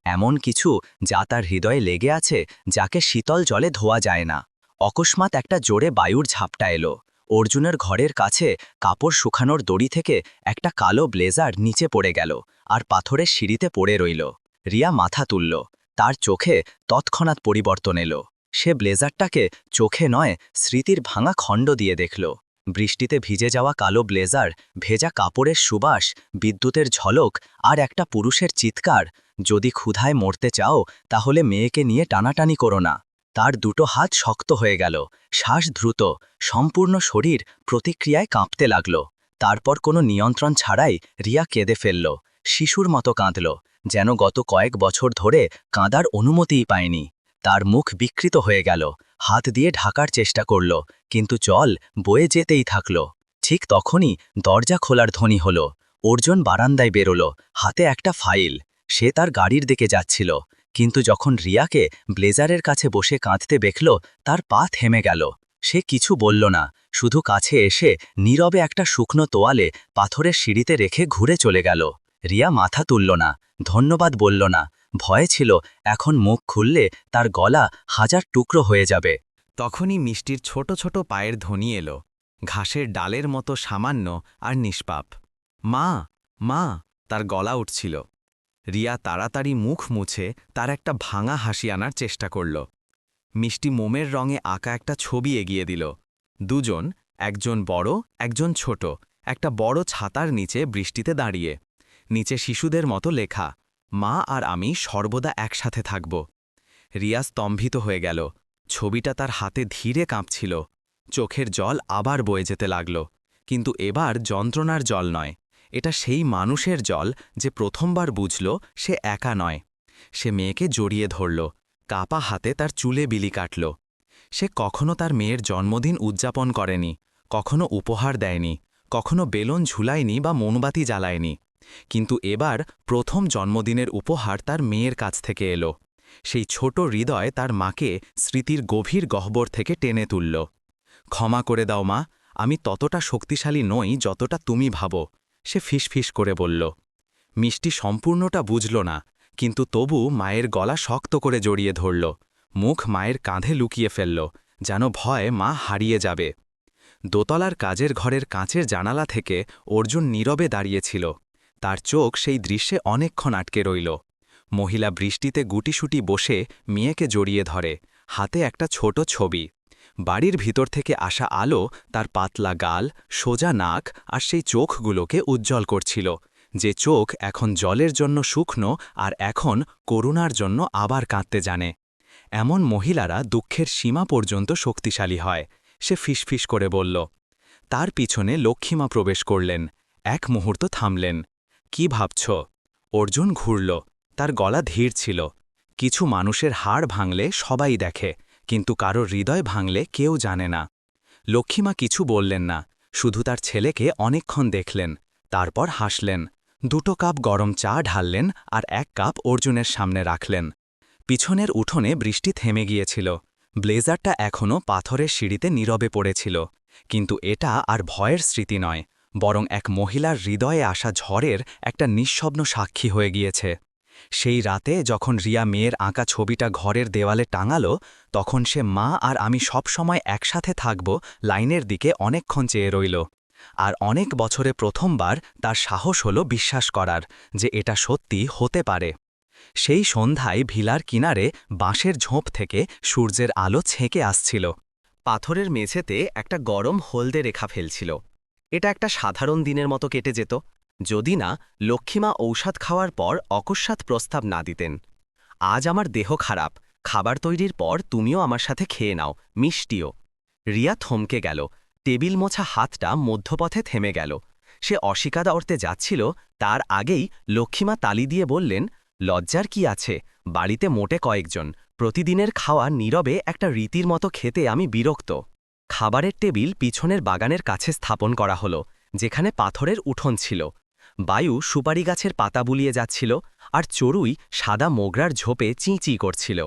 এমন কিছু যা তার হৃদয়ে লেগে আছে, যাকে শীতল জলে ধোয়া যায় না। অকস্মাৎ একটা জোরে বায়ুর ঝাপটা এলো। অর্জুনের ঘরের কাছে কাপড় শুকানোর দড়ি থেকে একটা কালো ব্লেজার নিচে পড়ে গেল আর পাথরের সিঁড়িতে পড়ে রইল। রিয়া মাথা তুলল, তার চোখে তৎক্ষণাৎ পরিবর্তন এলো। সে ব্লেজারটাকে চোখে নয়, স্মৃতির ভাঙা খণ্ড দিয়ে দেখল। বৃষ্টিতে ভিজে যাওয়া কালো ব্লেজার, ভেজা কাপড়ের সুবাস, বিদ্যুতের ঝলক আর একটা পুরুষের চিৎকার, যদি ক্ষুধায় মরতে চাও তাহলে মেয়েকে নিয়ে টানাটানি করো না। তার দুটো হাত শক্ত হয়ে গেল, শ্বাস দ্রুত, সম্পূর্ণ শরীর প্রতিক্রিয়ায় কাঁপতে লাগল। তারপর কোনো নিয়ন্ত্রণ ছাড়াই রিয়া কেঁদে ফেলল, শিশুর মতো কাঁদল, যেন গত কয়েক বছর ধরে কাঁদার অনুমতিই পায়নি। তার মুখ বিকৃত হয়ে গেল, হাত দিয়ে ঢাকার চেষ্টা করল, কিন্তু জল বয়ে যেতেই থাকল। ঠিক তখনই দরজা খোলার ধ্বনি হল। অর্জুন বারান্দায় বেরোল, হাতে একটা ফাইল। সে তার গাড়ির দিকে যাচ্ছিল, কিন্তু যখন রিয়াকে ব্লেজারের কাছে বসে কাঁদতে দেখল, তার পা থেমে গেল। সে কিছু বলল না, শুধু কাছে এসে নীরবে একটা শুকনো তোয়ালে পাথরের সিঁড়িতে রেখে ঘুরে চলে গেল। রিয়া মাথা তুলল না, ধন্যবাদ বলল না। ভয় ছিল এখন মুখ খুললে তার গলা হাজার টুকরো হয়ে যাবে। তখনই মিষ্টির ছোট ছোট পায়ের ধ্বনি এলো, ঘাসের ডালের মতো সামান্য আর নিষ্পাপ। মা, মা, তার গলা উঠছিল। রিয়া তাড়াতাড়ি মুখ মুছে তার একটা ভাঙা হাসি আনার চেষ্টা করল। মিষ্টি মোমের রঙে আঁকা একটা ছবি এগিয়ে দিল। দুজন, একজন বড়, একজন ছোট, একটা বড় ছাতার নিচে বৃষ্টিতে দাঁড়িয়ে। নিচে শিশুদের মতো লেখা, মা আর আমি সর্বদা একসাথে থাকব। রিয়া স্তম্ভিত হয়ে গেল। ছবিটা তার হাতে ধীরে কাঁপছিল। চোখের জল আবার বয়ে যেতে লাগল, কিন্তু এবার যন্ত্রণার জল নয়। এটা সেই মানুষের জল যে প্রথমবার বুঝল সে একা নয়। সে মেয়েকে জড়িয়ে ধরল, কাপা হাতে তার চুলে বিলি কাটল। সে কখনো তার মেয়ের জন্মদিন উদযাপন করেনি, কখনো উপহার দেয়নি, কখনো বেলুন ঝুলায়নি বা মোমবাতি জ্বালায়নি। কিন্তু এবার প্রথম জন্মদিনের উপহার তার মেয়ের কাছ থেকে এলো। সেই ছোট হৃদয় তার মাকে স্মৃতির গভীর গহ্বর থেকে টেনে তুলল। ক্ষমা করে দাও মা, আমি ততটা শক্তিশালী নই যতটা তুমি ভাবো, সে ফিসফিস করে বলল। মিষ্টি সম্পূর্ণটা বুঝল না, কিন্তু তবু মায়ের গলা শক্ত করে জড়িয়ে ধরল। মুখ মায়ের কাঁধে লুকিয়ে ফেলল, যেন ভয় মা হারিয়ে যাবে। দোতলার কাজের ঘরের কাঁচের জানালা থেকে অর্জুন নীরবে দাঁড়িয়েছিল। তার চোখ সেই দৃশ্যে অনেকক্ষণ আটকে রইল। মহিলা বৃষ্টিতে গুটিসুটি বসে মেয়েকে জড়িয়ে ধরে, হাতে একটা ছোট ছবি। বাড়ির ভিতর থেকে আসা আলো তার পাতলা গাল, সোজা নাক আর সেই চোখগুলোকে উজ্জ্বল করছিল, যে চোখ এখন জলের জন্য শুকনো আর এখন করুণার জন্য আবার কাঁদতে জানে। এমন মহিলারা দুঃখের সীমা পর্যন্ত শক্তিশালী হয়, সে ফিসফিস করে বলল। তার পিছনে লক্ষ্মীমা প্রবেশ করলেন, এক মুহূর্ত থামলেন। কি ভাবছ? অর্জুন ঘুরল, তার গলা ধীর ছিল। কিছু মানুষের হাড় ভাঙলে সবাই দেখে, কিন্তু কারো হৃদয় ভাঙলে কেউ জানে না। লক্ষ্মীমা কিছু বললেন না, শুধু তার ছেলেকে অনেকক্ষণ দেখলেন, তারপর হাসলেন। 2 কাপ গরম চা ঢাললেন আর 1 কাপ অর্জুনের সামনে রাখলেন। পিছনের উঠোনে বৃষ্টি থেমে গিয়েছিল। ব্লেজারটা এখনও পাথরের সিঁড়িতে নীরবে পড়েছিল, কিন্তু এটা আর ভয়ের স্মৃতি নয়, বরং এক মহিলার হৃদয়ে আসা ঝড়ের একটা নিঃশব্দ সাক্ষী হয়ে গিয়েছে। সেই রাতে যখন রিয়া মেয়ের আঁকা ছবিটা ঘরের দেওয়ালে টাঙালো, তখন সে মা আর আমি সব সময় একসাথে থাকব লাইনের দিকে অনেকক্ষণ চেয়ে রইল। আর অনেক বছরে প্রথমবার তার সাহস হলো বিশ্বাস করার যে এটা সত্যি হতে পারে। সেই সন্ধ্যায় ভিলার কিনারে বাঁশের ঝোপ থেকে সূর্যের আলো ছেঁকে আসছিল। পাথরের মেঝেতে একটা গরম হলদে রেখা ফেলছিল। এটা একটা সাধারণ দিনের মতো কেটে যেত, যদি না লক্ষ্মীমা ঔষধ খাওয়ার পর অকস্মাৎ প্রস্তাব না দিতেন। আজ আমার দেহ খারাপ, খাবার তৈরির পর তুমিও আমার সাথে খেয়ে নাও, মিষ্টিও। রিয়া থমকে গেল, টেবিল মোছা হাতটা মধ্যপথে থেমে গেল। সে অস্বীকার করতে যাচ্ছিল, তার আগেই লক্ষ্মীমা তালি দিয়ে বললেন, লজ্জার কি আছে, বাড়িতে মোটে কয়েকজন, প্রতিদিনের খাওয়া নীরবে একটা রীতির মতো খেতে আমি বিরক্ত। খাবারের টেবিল পিছনের বাগানের কাছে স্থাপন করা হলো, যেখানে পাথরের উঠোন ছিল। বায়ু সুপারি গাছের পাতা বুলিয়ে যাচ্ছিল, আর চড়ুই সাদা মোগরার ঝোপে চিঁচি করছিল।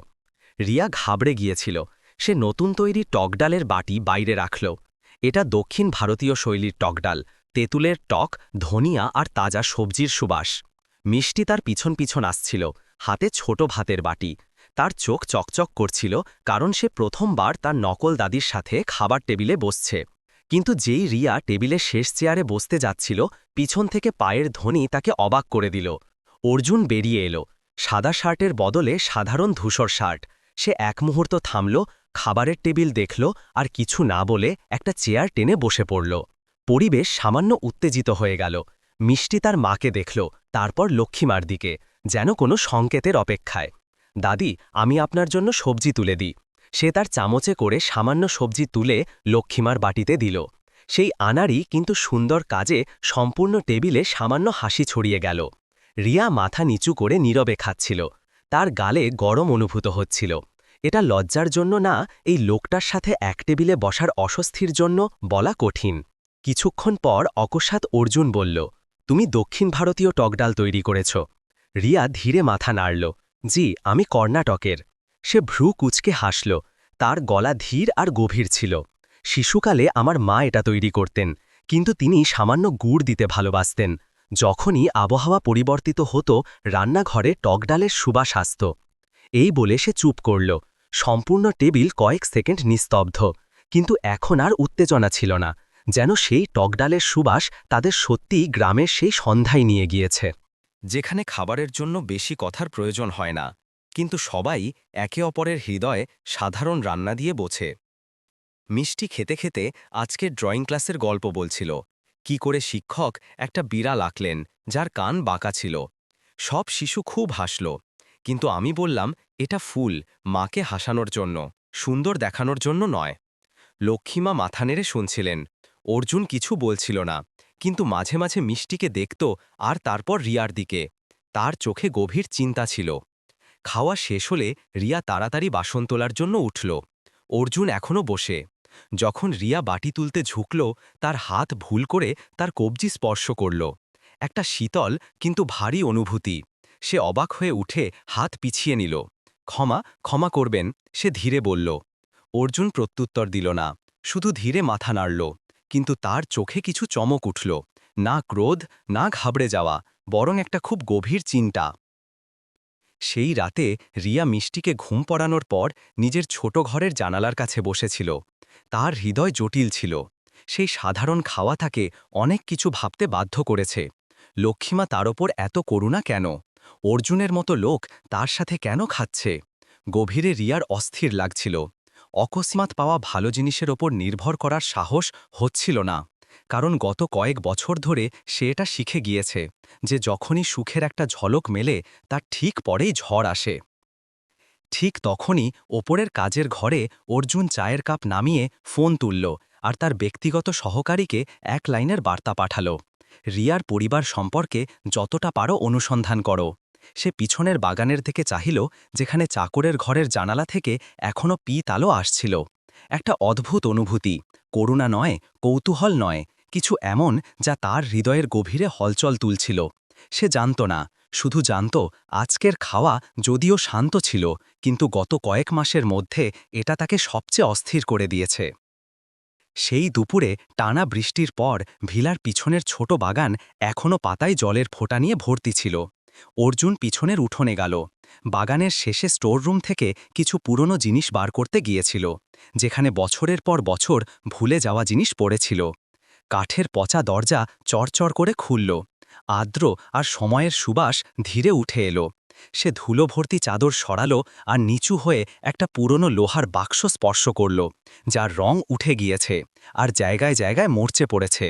রিয়া ঘাবড়ে গিয়েছিল। সে নতুন তৈরি টকডালের বাটি বাইরে রাখল। এটা দক্ষিণ ভারতীয় শৈলীর টকডাল, তেঁতুলের টক, ধনিয়া আর তাজা সবজির সুবাস। মিষ্টি তার পিছন পিছন আসছিল, হাতে ছোট ভাতের বাটি। তার চোখ চকচক করছিল, কারণ সে প্রথমবার তার নকল দাদির সাথে খাবার টেবিলে বসছে। কিন্তু যেই রিয়া টেবিলের শেষ চেয়ারে বসতে যাচ্ছিল, পিছন থেকে পায়ের ধ্বনি তাকে অবাক করে দিল। অর্জুন বেরিয়ে এলো, সাদা শার্টের বদলে সাধারণ ধূসর শার্ট। সে এক মুহূর্ত থামল, খাবারের টেবিল দেখল, আর কিছু না বলে একটা চেয়ার টেনে বসে পড়ল। পরিবেশ সামান্য উত্তেজিত হয়ে গেল। মিষ্টি তার মাকে দেখল, তারপর লক্ষ্মীমার দিকে, যেন কোনো সংকেতের অপেক্ষায়। দাদি, আমি আপনার জন্য সবজি তুলে দিই। সে তার চামচে করে সামান্য সবজি তুলে লক্ষ্মীমার বাটিতে দিল। সেই আনাড়ি কিন্তু সুন্দর কাজে সম্পূর্ণ টেবিলে সামান্য হাসি ছড়িয়ে গেল। রিয়া মাথা নিচু করে নীরবে খাচ্ছিল। তার গালে গরম অনুভূত হচ্ছিল। এটা লজ্জার জন্য না, এই লোকটার সাথে এক টেবিলে বসার অস্বস্তির জন্য বলা কঠিন। কিছুক্ষণ পর অকস্মাৎ অর্জুন বলল, তুমি দক্ষিণ ভারতীয় টকডাল তৈরি করেছ। রিয়া ধীরে মাথা নাড়ল, জি, আমি কর্ণাটকের। সে ভ্রু কুঁচকে হাসল। তার গলা ধীর আর গভীর ছিল। শিশুকালে আমার মা এটা তৈরি করতেন, কিন্তু তিনি সামান্য গুড় দিতে ভালোবাসতেন। যখনই আবহাওয়া পরিবর্তিত হতো, রান্নাঘরে টকডালের সুবাস আসত। এই বলে সে চুপ করল। সম্পূর্ণ টেবিল কয়েক সেকেন্ড নিস্তব্ধ, কিন্তু এখন আর উত্তেজনা ছিল না, যেন সেই টকডালের সুবাস তাদের সত্যিই গ্রামের সেই সন্ধ্যায় নিয়ে গিয়েছে, যেখানে খাবারের জন্য বেশি কথার প্রয়োজন হয় না, কিন্তু সবাই একে অপরের হৃদয়ে সাধারণ রান্না দিয়ে বোঝে। মিষ্টি খেতে খেতে আজকের ড্রয়িং ক্লাসের গল্প বলছিল, কি করে শিক্ষক একটা বিড়াল আঁকলেন যার কান বাঁকা ছিল। সব শিশু খুব হাসল, কিন্তু আমি বললাম, এটা ফুল, মাকে হাসানোর জন্য, সুন্দর দেখানোর জন্য নয়। লক্ষ্মীমা মাথা নেড়ে শুনছিলেন। অর্জুন কিছু বলছিল না, কিন্তু মাঝে মাঝে মিষ্টিকে দেখত, আর তারপর রিয়ার দিকে। তার চোখে গভীর চিন্তা ছিল। খাওয়া শেষ হলে রিয়া তাড়াতাড়ি বাসন তোলার জন্য উঠল। অর্জুন এখনও বসে। যখন রিয়া বাটি তুলতে ঝুঁকল, তার হাত ভুল করে তার কবজি স্পর্শ করল। একটা শীতল কিন্তু ভারী অনুভূতি। সে অবাক হয়ে উঠে হাত পিছিয়ে নিল। ক্ষমা ক্ষমা করবেন, সে ধীরে বলল। অর্জুন প্রত্যুত্তর দিল না, শুধু ধীরে মাথা নাড়ল। কিন্তু তার চোখে কিছু চমক উঠল, না ক্রোধ, না ঘাবড়ে যাওয়া, বরং একটা খুব গভীর চিন্তা। সেই রাতে রিয়া মিষ্টিকে ঘুম পড়ানোর পর নিজের ছোট ঘরের জানালার কাছে বসেছিল। তার হৃদয় জটিল ছিল। সেই সাধারণ খাওয়া তাকে অনেক কিছু ভাবতে বাধ্য করেছে। লক্ষ্মীমা তার ওপর এত করুণা কেন? অর্জুনের মতো লোক তার সাথে কেন খাচ্ছে? গভীরে রিয়ার অস্থির লাগছিল। অকস্মাৎ পাওয়া ভালো জিনিসের ওপর নির্ভর করার সাহস হচ্ছিল না, কারণ গত কয়েক বছর ধরে সে এটা শিখে গিয়েছে যে যখনই সুখের একটা ঝলক মেলে, তার ঠিক পরেই ঝড় আসে। ঠিক তখনই ওপরের কাজের ঘরে অর্জুন চায়ের কাপ নামিয়ে ফোন তুলল, আর তার ব্যক্তিগত সহকারীকে এক লাইনের বার্তা পাঠাল, রিয়ার পরিবার সম্পর্কে যতটা পারো অনুসন্ধান করো। সে পিছনের বাগানের দিকে চাহিল, যেখানে চাকরের ঘরের জানালা থেকে এখনও পিত আলো আসছিল। একটা অদ্ভুত অনুভূতি, করুণা নয়, কৌতূহল নয়, কিছু এমন যা তার হৃদয়ের গভীরে হলচল তুলছিল। সে জানত না, শুধু জানত আজকের খাওয়া যদিও শান্ত ছিল, কিন্তু গত কয়েক মাসের মধ্যে এটা তাকে সবচেয়ে অস্থির করে দিয়েছে। সেই দুপুরে টানা বৃষ্টির পর ভিলার পিছনের ছোট বাগান এখনও পাতায় জলের ফোঁটা নিয়ে ভর্তি ছিল। অর্জুন পিছনের উঠোনে গেল। বাগানের শেষে স্টোররুম থেকে কিছু পুরনো জিনিস বার করতে গিয়েছিল, যেখানে বছরের পর বছর ভুলে যাওয়া জিনিস পড়েছিল। কাঠের পচা দরজা চড়চড় করে খুলল। আর্দ্র আর সময়ের সুবাস ধীরে উঠে এলো। সে ধুলো ভর্তি চাদর সরালো আর নিচু হয়ে একটা পুরনো লোহার বাক্স স্পর্শ করল, যার রং উঠে গিয়েছে আর জায়গায় জায়গায় মরচে পড়েছে।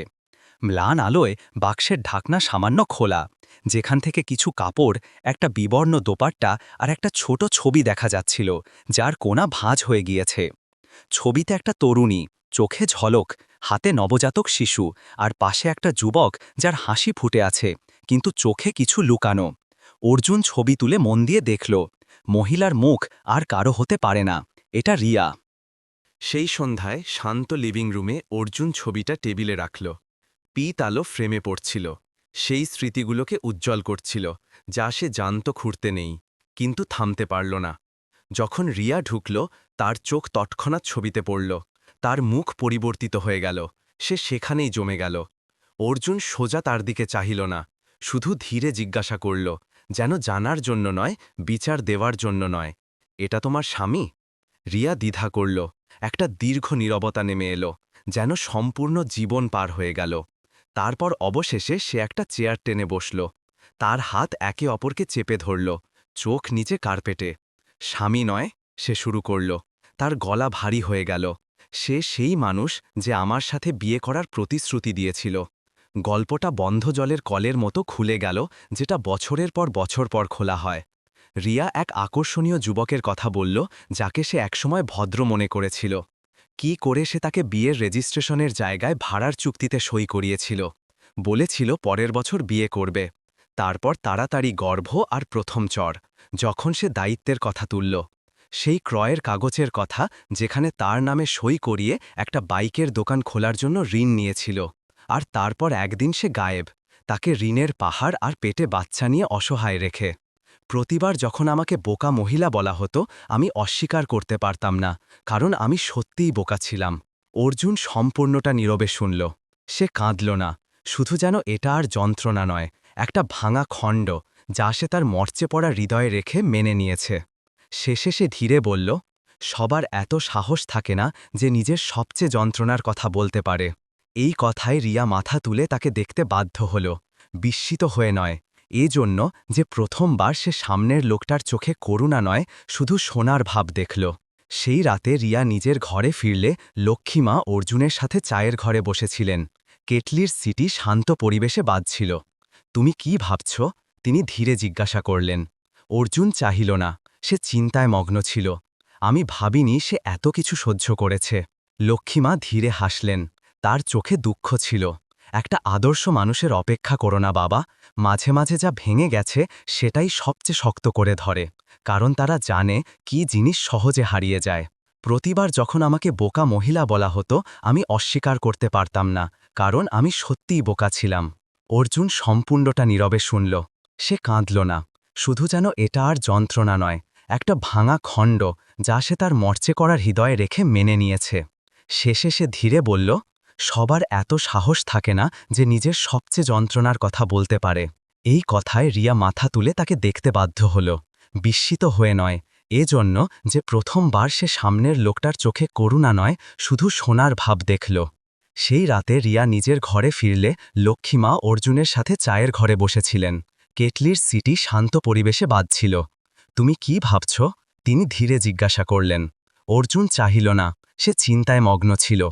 ম্লান আলোয় বাক্সের ঢাকনা সামান্য খোলা, যেখান থেকে কিছু কাপড়, একটা বিবর্ণ দোপাট্টা আর একটা ছোট ছবি দেখা যাচ্ছিল, যার কোণা ভাঁজ হয়ে গিয়েছে। ছবিতে একটা তরুণী, চোখে ঝলক, হাতে নবজাতক শিশু, আর পাশে একটা যুবক যার হাসি ফুটে আছে, কিন্তু চোখে কিছু লুকানো। অর্জুন ছবি তুলে মন দিয়ে দেখল, মহিলার মুখ আর কারো হতে পারে না, এটা রিয়া। সেই সন্ধ্যায় শান্ত লিভিং রুমে অর্জুন ছবিটা টেবিলে রাখল। পিত আলো ফ্রেমে পড়ছিল, সেই স্মৃতিগুলোকে উজ্জ্বল করছিল, যা সে জানত খুঁড়তে নেই, কিন্তু থামতে পারল না। যখন রিয়া ঢুকল, তার চোখ তৎক্ষণাৎ ছবিতে পড়ল। তার মুখ পরিবর্তিত হয়ে গেল, সে সেখানেই জমে গেল। অর্জুন সোজা তার দিকে চাহিল না, শুধু ধীরে জিজ্ঞাসা করল, যেন জানার জন্য নয়, বিচার দেওয়ার জন্য নয়, এটা তোমার স্বামী? রিয়া দ্বিধা করল। একটা দীর্ঘ নীরবতা নেমে এলো, যেন সম্পূর্ণ জীবন পার হয়ে গেল। তারপর অবশেষে সে একটা চেয়ার টেনে বসল। তার হাত একে অপরকে চেপে ধরল, চোখ নিচে কার্পেটে। স্বামী নয়, সে শুরু করল। তার গলা ভারী হয়ে গেল। সে সেই মানুষ যে আমার সাথে বিয়ে করার প্রতিশ্রুতি দিয়েছিল। গল্পটা বন্ধ জলের কলের মতো খুলে গেল, যেটা বছরের পর বছর পর খোলা হয়। রিয়া এক আকর্ষণীয় যুবকের কথা বলল, যাকে সে একসময় ভদ্র মনে করেছিল। কি করে সে তাকে বিয়ের রেজিস্ট্রেশনের জায়গায় ভাড়ার চুক্তিতে সই করিয়েছিল। বলেছিল পরের বছর বিয়ে করবে। তারপর তাড়াতাড়ি গর্ভ আর প্রথম চর, যখন সে দায়িত্বের কথা তুলল। সেই ক্রয়ের কাগজের কথা, যেখানে তার নামে সই করিয়ে একটা বাইকের দোকান খোলার জন্য ঋণ নিয়েছিল। আর তারপর একদিন সে গায়েব, তাকে ঋণের পাহাড় আর পেটে বাচ্চা নিয়ে অসহায় রেখে। প্রতিবার যখন আমাকে বোকা মহিলা বলা হতো, আমি অস্বীকার করতে পারতাম না, কারণ আমি সত্যিই বোকা ছিলাম। অর্জুন সম্পূর্ণটা নীরবে শুনল। সে কাঁদল না, শুধু যেন এটা আর যন্ত্রণা নয়, একটা ভাঙা খণ্ড, যা সে তার মরচে পড়া হৃদয়ে রেখে মেনে নিয়েছে। শেষে সে ধীরে বলল, সবার এত সাহস থাকে না যে নিজের সবচেয়ে যন্ত্রণার কথা বলতে পারে। এই কথায় রিয়া মাথা তুলে তাকে দেখতে বাধ্য হল, বিস্মিত হয়ে নয়, এজন্য যে প্রথমবার সে সামনের লোকটার চোখে করুণা নয়, শুধু সোনার ভাব দেখল। সেই রাতে রিয়া নিজের ঘরে ফিরলে লক্ষ্মীমা অর্জুনের সাথে চায়ের ঘরে বসেছিলেন। কেটলির সিটি শান্ত পরিবেশে বাজছিল। তুমি কি ভাবছ? তিনি ধীরে জিজ্ঞাসা করলেন। অর্জুন চাহিল না, সে চিন্তায় মগ্ন ছিল। আমি ভাবিনি সে এত কিছু সহ্য করেছে। লক্ষ্মীমা ধীরে হাসলেন, তার চোখে দুঃখ ছিল। একটা আদর্শ মানুষের অপেক্ষা করো না বাবা, মাঝে মাঝে যা ভেঙে গেছে সেটাই সবচেয়ে শক্ত করে ধরে, কারণ তারা জানে কি জিনিস সহজে হারিয়ে যায়। প্রতিবার যখন আমাকে বোকা মহিলা বলা হতো, আমি অস্বীকার করতে পারতাম না, কারণ আমি সত্যিই বোকা ছিলাম। অর্জুন সম্পূর্ণটা নীরবে শুনল। সে কাঁদল না, শুধু যেন এটা আর যন্ত্রণা নয়, একটা ভাঙা খণ্ড, যা সে তার মরচে করার হৃদয়ে রেখে মেনে নিয়েছে। শেষে সে ধীরে বলল, সবার এত সাহস থাকে না যে নিজের সবচেয়ে যন্ত্রণার কথা বলতে পারে। এই কথায় রিয়া মাথা তুলে তাকে দেখতে বাধ্য হল, বিস্মিত হয়ে নয়, এজন্য যে প্রথমবার সে সামনের লোকটার চোখে করুণা নয়, শুধু সোনার ভাব দেখল। সেই রাতে রিয়া নিজের ঘরে ফিরলে লক্ষ্মীমা অর্জুনের সাথে চায়ের ঘরে বসেছিলেন। কেটলির সিটি শান্ত পরিবেশে বাজছিল। তুমি কি ভাবছ? তিনি ধীরে জিজ্ঞাসা করলেন। অর্জুন চাহিল না, সে চিন্তায় মগ্ন ছিল।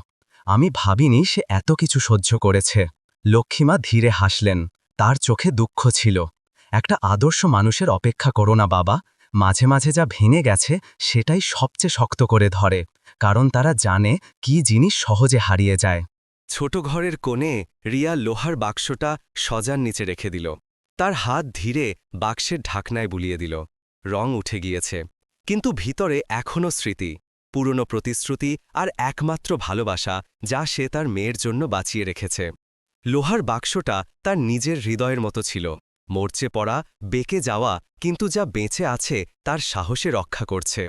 আমি ভাবিনি সে এত কিছু সহ্য করেছে। লক্ষ্মীমা ধীরে হাসলেন, তার চোখে দুঃখ ছিল। একটা আদর্শ মানুষের অপেক্ষা করো না বাবা, মাঝে মাঝে যা ভেঙে গেছে সেটাই সবচেয়ে শক্ত করে ধরে, কারণ তারা জানে কি জিনিস সহজে হারিয়ে যায়। ছোট ঘরের কোণে রিয়া লোহার বাক্সটা সজার নিচে রেখে দিল। তার হাত ধীরে বাক্সের ঢাকনায় বুলিয়ে দিল। রং উঠে গিয়েছে, কিন্তু ভিতরে এখনও স্মৃতি, পুরনো প্রতিশ্রুতি আর একমাত্র ভালোবাসা, যা সে তার মেয়ের জন্য বাঁচিয়ে রেখেছে। লোহার বাক্সটা তার নিজের হৃদয়ের মতো ছিল, মরচে পড়া, বেঁকে যাওয়া, কিন্তু যা বেঁচে আছে তার সাহসে রক্ষা করছে।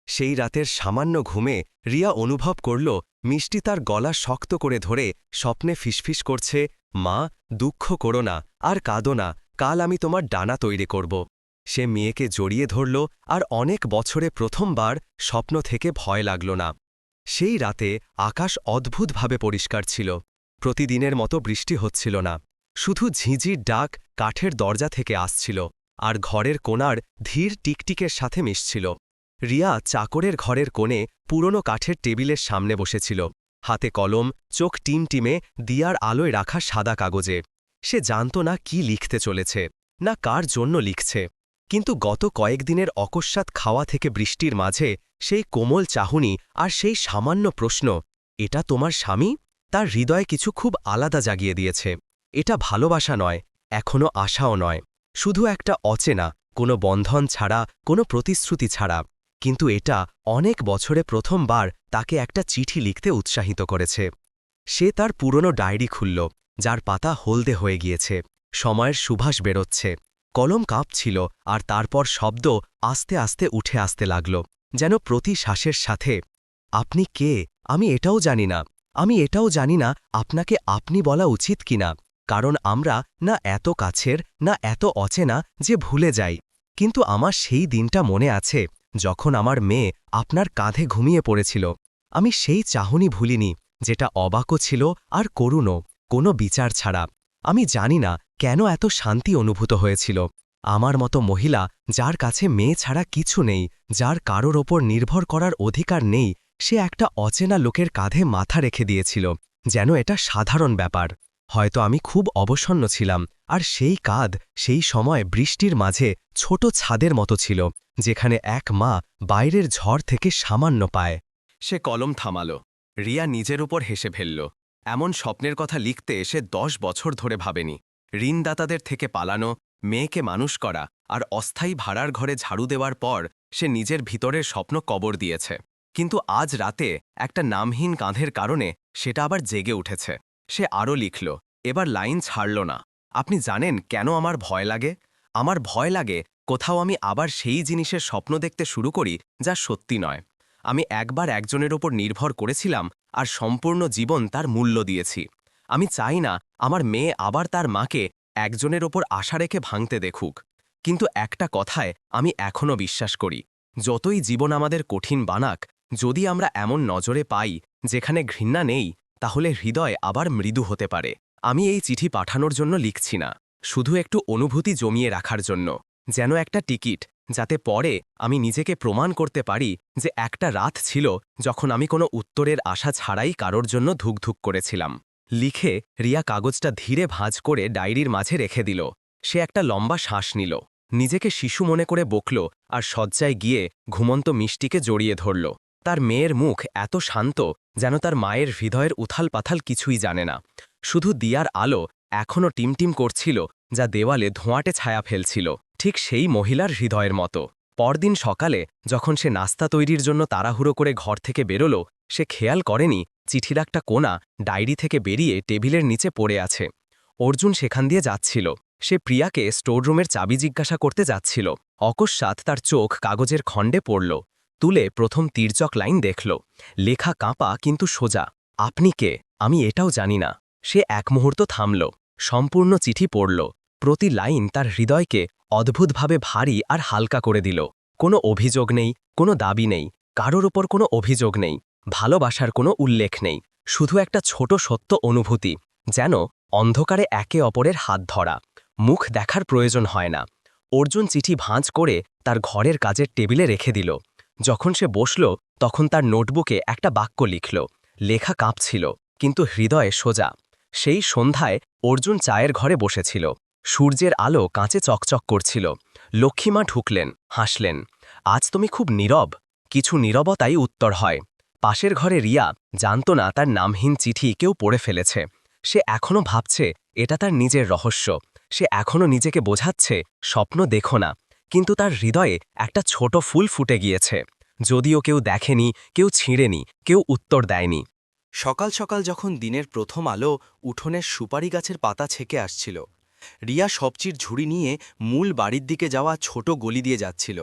সেই রাতের সামান্য ঘুমে রিয়া অনুভব করল মিষ্টি তার গলা শক্ত করে ধরে স্বপ্নে ফিসফিস করছে, মা, দুঃখ করো না, আর কাঁদো না, কাল আমি তোমার ডানা তৈরি করব। সে মেয়েকে জড়িয়ে ধরল, আর অনেক বছরে প্রথমবার স্বপ্ন থেকে ভয় লাগল না। সেই রাতে আকাশ অদ্ভুতভাবে পরিষ্কার ছিল। প্রতিদিনের মতো বৃষ্টি হচ্ছিল না, শুধু ঝিঁঝির ডাক কাঠের দরজা থেকে আসছিল, আর ঘরের কোণার ধীর টিকটিকের সাথে মিশছিল। রিয়া চাকরের ঘরের কোণে পুরনো কাঠের টেবিলের সামনে বসেছিল, হাতে কলম, চোখ টিমটিমে দিয়ার আলোয় রাখা সাদা কাগজে। সে জানত না কি লিখতে চলেছে, না কার জন্য লিখছে, কিন্তু গত কয়েকদিনের অকস্মাৎ খাওয়া থেকে বৃষ্টির মাঝে সেই কোমল চাহনি আর সেই সামান্য প্রশ্ন, এটা তোমার স্বামী, তার হৃদয়ে কিছু খুব আলাদা জাগিয়ে দিয়েছে। এটা ভালোবাসা নয়, এখনও আশাও নয়, শুধু একটা অচেনা, কোনো বন্ধন ছাড়া, কোনো প্রতিশ্রুতি ছাড়া, কিন্তু এটা অনেক বছরে প্রথমবার তাকে একটা চিঠি লিখতে উৎসাহিত করেছে। সে তার পুরনো ডায়েরি খুলল, যার পাতা হলদে হয়ে গিয়েছে, সময়ের সুবাস বেরোচ্ছে। কলম কাঁপছিল, আর তারপর শব্দ আস্তে আস্তে উঠে আসতে লাগল, যেন প্রতি শ্বাসের সাথে, আপনি কে, আমি এটাও জানি না, আমি এটাও জানি না আপনাকে আপনি বলা উচিত কিনা, কারণ আমরা না এত কাছের, না এত অচেনা যে ভুলে যাই। কিন্তু আমার সেই দিনটা মনে আছে যখন আমার মেয়ে আপনার কাঁধে ঘুমিয়ে পড়েছিল। আমি সেই চাহনি ভুলিনি, যেটা অবাকও ছিল আর করুণও, কোনো বিচার ছাড়া। আমি জানি না কেন এত শান্তি অনুভূত হয়েছিল। আমার মতো মহিলা, যার কাছে মেয়ে ছাড়া কিছু নেই, যার কারোর ওপর নির্ভর করার অধিকার নেই, সে একটা অচেনা লোকের কাঁধে মাথা রেখে দিয়েছিল, যেন এটা সাধারণ ব্যাপার। হয়তো আমি খুব অবসন্ন ছিলাম, আর সেই কাঁধ সেই সময় বৃষ্টির মাঝে ছোট ছাদের মতো ছিল, যেখানে এক মা বাইরের ঝড় থেকে সামান্য পায়। সে কলম থামাল। রিয়া নিজের উপর হেসে ফেলল। এমন স্বপ্নের কথা লিখতে সে 10 বছর ধরে ভাবেনি। ঋণদাতাদের থেকে পালানো, মেয়েকে মানুষ করা, আর অস্থায়ী ভাড়ার ঘরে ঝাড়ু দেওয়ার পর সে নিজের ভিতরের স্বপ্ন কবর দিয়েছে। কিন্তু আজ রাতে একটা নামহীন কাঁধের কারণে সেটা আবার জেগে উঠেছে। সে আরও লিখল, এবার লাইন ছাড়ল না। আপনি জানেন কেন আমার ভয় লাগে? আমার ভয় লাগে কোথাও আমি আবার সেই জিনিসের স্বপ্ন দেখতে শুরু করি যা সত্যি নয়। আমি একবার একজনের ওপর নির্ভর করেছিলাম, আর সম্পূর্ণ জীবন তার মূল্য দিয়েছি। আমি চাই না আমার মেয়ে আবার তার মাকে একজনের ওপর আশা রেখে ভাঙতে দেখুক। কিন্তু একটা কথায় আমি এখনও বিশ্বাস করি, যতই জীবন আমাদের কঠিন বানাক, যদি আমরা এমন নজরে পাই যেখানে ঘৃণা নেই, তাহলে হৃদয় আবার মৃদু হতে পারে। আমি এই চিঠি পাঠানোর জন্য লিখছি না, শুধু একটু অনুভূতি জমিয়ে রাখার জন্য, যেন একটা টিকিট, যাতে পরে আমি নিজেকে প্রমাণ করতে পারি যে একটা রাত ছিল যখন আমি কোনো উত্তরের আশা ছাড়াই কারোর জন্য ধুকধুক করেছিলাম। লিখে রিয়া কাগজটা ধীরে ভাঁজ করে ডায়েরির মাঝে রেখে দিল। সে একটা লম্বা শ্বাস নিল, নিজেকে শিশু মনে করে বকল, আর শয্যায় গিয়ে ঘুমন্ত মিষ্টিকে জড়িয়ে ধরল। তার মেয়ের মুখ এত শান্ত, যেন তার মায়ের হৃদয়ের উথাল পাথাল কিছুই জানে না। শুধু দিয়ার আলো এখনও টিমটিম করছিল, যা দেওয়ালে ধোঁয়াটে ছায়া ফেলছিল, ঠিক সেই মহিলার হৃদয়ের মতো। পরদিন সকালে যখন সে নাস্তা তৈরির জন্য তাড়াহুড়ো করে ঘর থেকে বেরোল, সে খেয়াল করেনি চিঠির একটা কোণা ডায়েরি থেকে বেরিয়ে টেবিলের নিচে পড়ে আছে। অর্জুন সেখান দিয়ে যাচ্ছিল। সে প্রিয়াকে স্টোররুমের চাবি জিজ্ঞাসা করতে যাচ্ছিল। অকস্মাৎ তার চোখ কাগজের খণ্ডে পড়ল। তুলে প্রথম তির্যক লাইন দেখল, লেখা কাঁপা কিন্তু সোজা, আপনি কে, আমি এটাও জানি না। সে এক মুহূর্ত থামল, সম্পূর্ণ চিঠি পড়ল। প্রতি লাইন তার হৃদয়কে অদ্ভুতভাবে ভারী আর হালকা করে দিল। কোনো অভিযোগ নেই, কোনো দাবি নেই, কারোর ওপর কোনো অভিযোগ নেই, ভালোবাসার কোনো উল্লেখ নেই, শুধু একটা ছোট সত্য অনুভূতি, যেন অন্ধকারে একে অপরের হাত ধরা। মুখ দেখার প্রয়োজন হয় না। অর্জুন চিঠি ভাঁজ করে তার ঘরের কাজের টেবিলে রেখে দিল। যখন সে বসল, তখন তার নোটবুকে একটা বাক্য লিখল। লেখা কাঁপছিল, কিন্তু হৃদয়ে সোজা। সেই সন্ধ্যায় অর্জুন চায়ের ঘরে বসেছিল। সূর্যের আলো কাঁচে চকচক করছিল। লক্ষ্মীমা ঢুকলেন, হাসলেন। আজ তুমি খুব নীরব। কিছু নীরবতাই উত্তর হয়। পাশের ঘরে রিয়া জানত না তার নামহীন চিঠি কেউ পড়ে ফেলেছে। সে এখনও ভাবছে এটা তার নিজের রহস্য। সে এখনও নিজেকে বোঝাচ্ছে, স্বপ্ন দেখো না, কিন্তু তার হৃদয়ে একটা ছোট ফুল ফুটে গিয়েছে। যদিও কেউ দেখেনি, কেউ ছিঁড়েনি, কেউ উত্তর দেয়নি। সকাল সকাল যখন দিনের প্রথম আলো উঠোনের সুপারি গাছের পাতা ছেকে আসছিল, রিয়া সবজির ঝুড়ি নিয়ে মূল বাড়ির দিকে যাওয়া ছোট গলি দিয়ে যাচ্ছিল।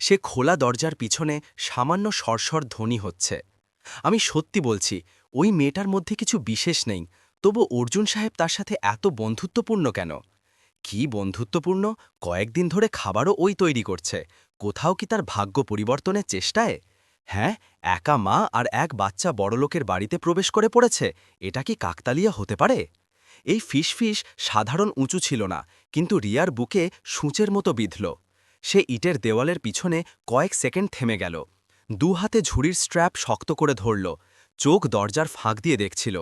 সে খোলা দরজার পিছনে সামান্য সরসর ধ্বনি হচ্ছে। আমি সত্যি বলছি, ওই মেয়েটার মধ্যে কিছু বিশেষ নেই, তবু অর্জুন সাহেব তার সাথে এত বন্ধুত্বপূর্ণ কেন? কি বন্ধুত্বপূর্ণ? কয়েকদিন ধরে খাবারও ওই তৈরি করছে। কোথাও কি তার ভাগ্য পরিবর্তনের চেষ্টায়? হ্যাঁ, একা মা আর এক বাচ্চা বড়লোকের বাড়িতে প্রবেশ করে পড়েছে। এটা কি কাকতালিয়া হতে পারে? এই ফিসফিস সাধারণ উঁচু ছিল না, কিন্তু রিয়ার বুকে সূঁচের মতো বিঁধল। সে ইটের দেওয়ালের পিছনে কয়েক সেকেন্ড থেমে গেল। হাতে ঝুড়ির স্ট্র্যাপ শক্ত করে ধরল, চোখ দরজার ফাঁক দিয়ে দেখছিল।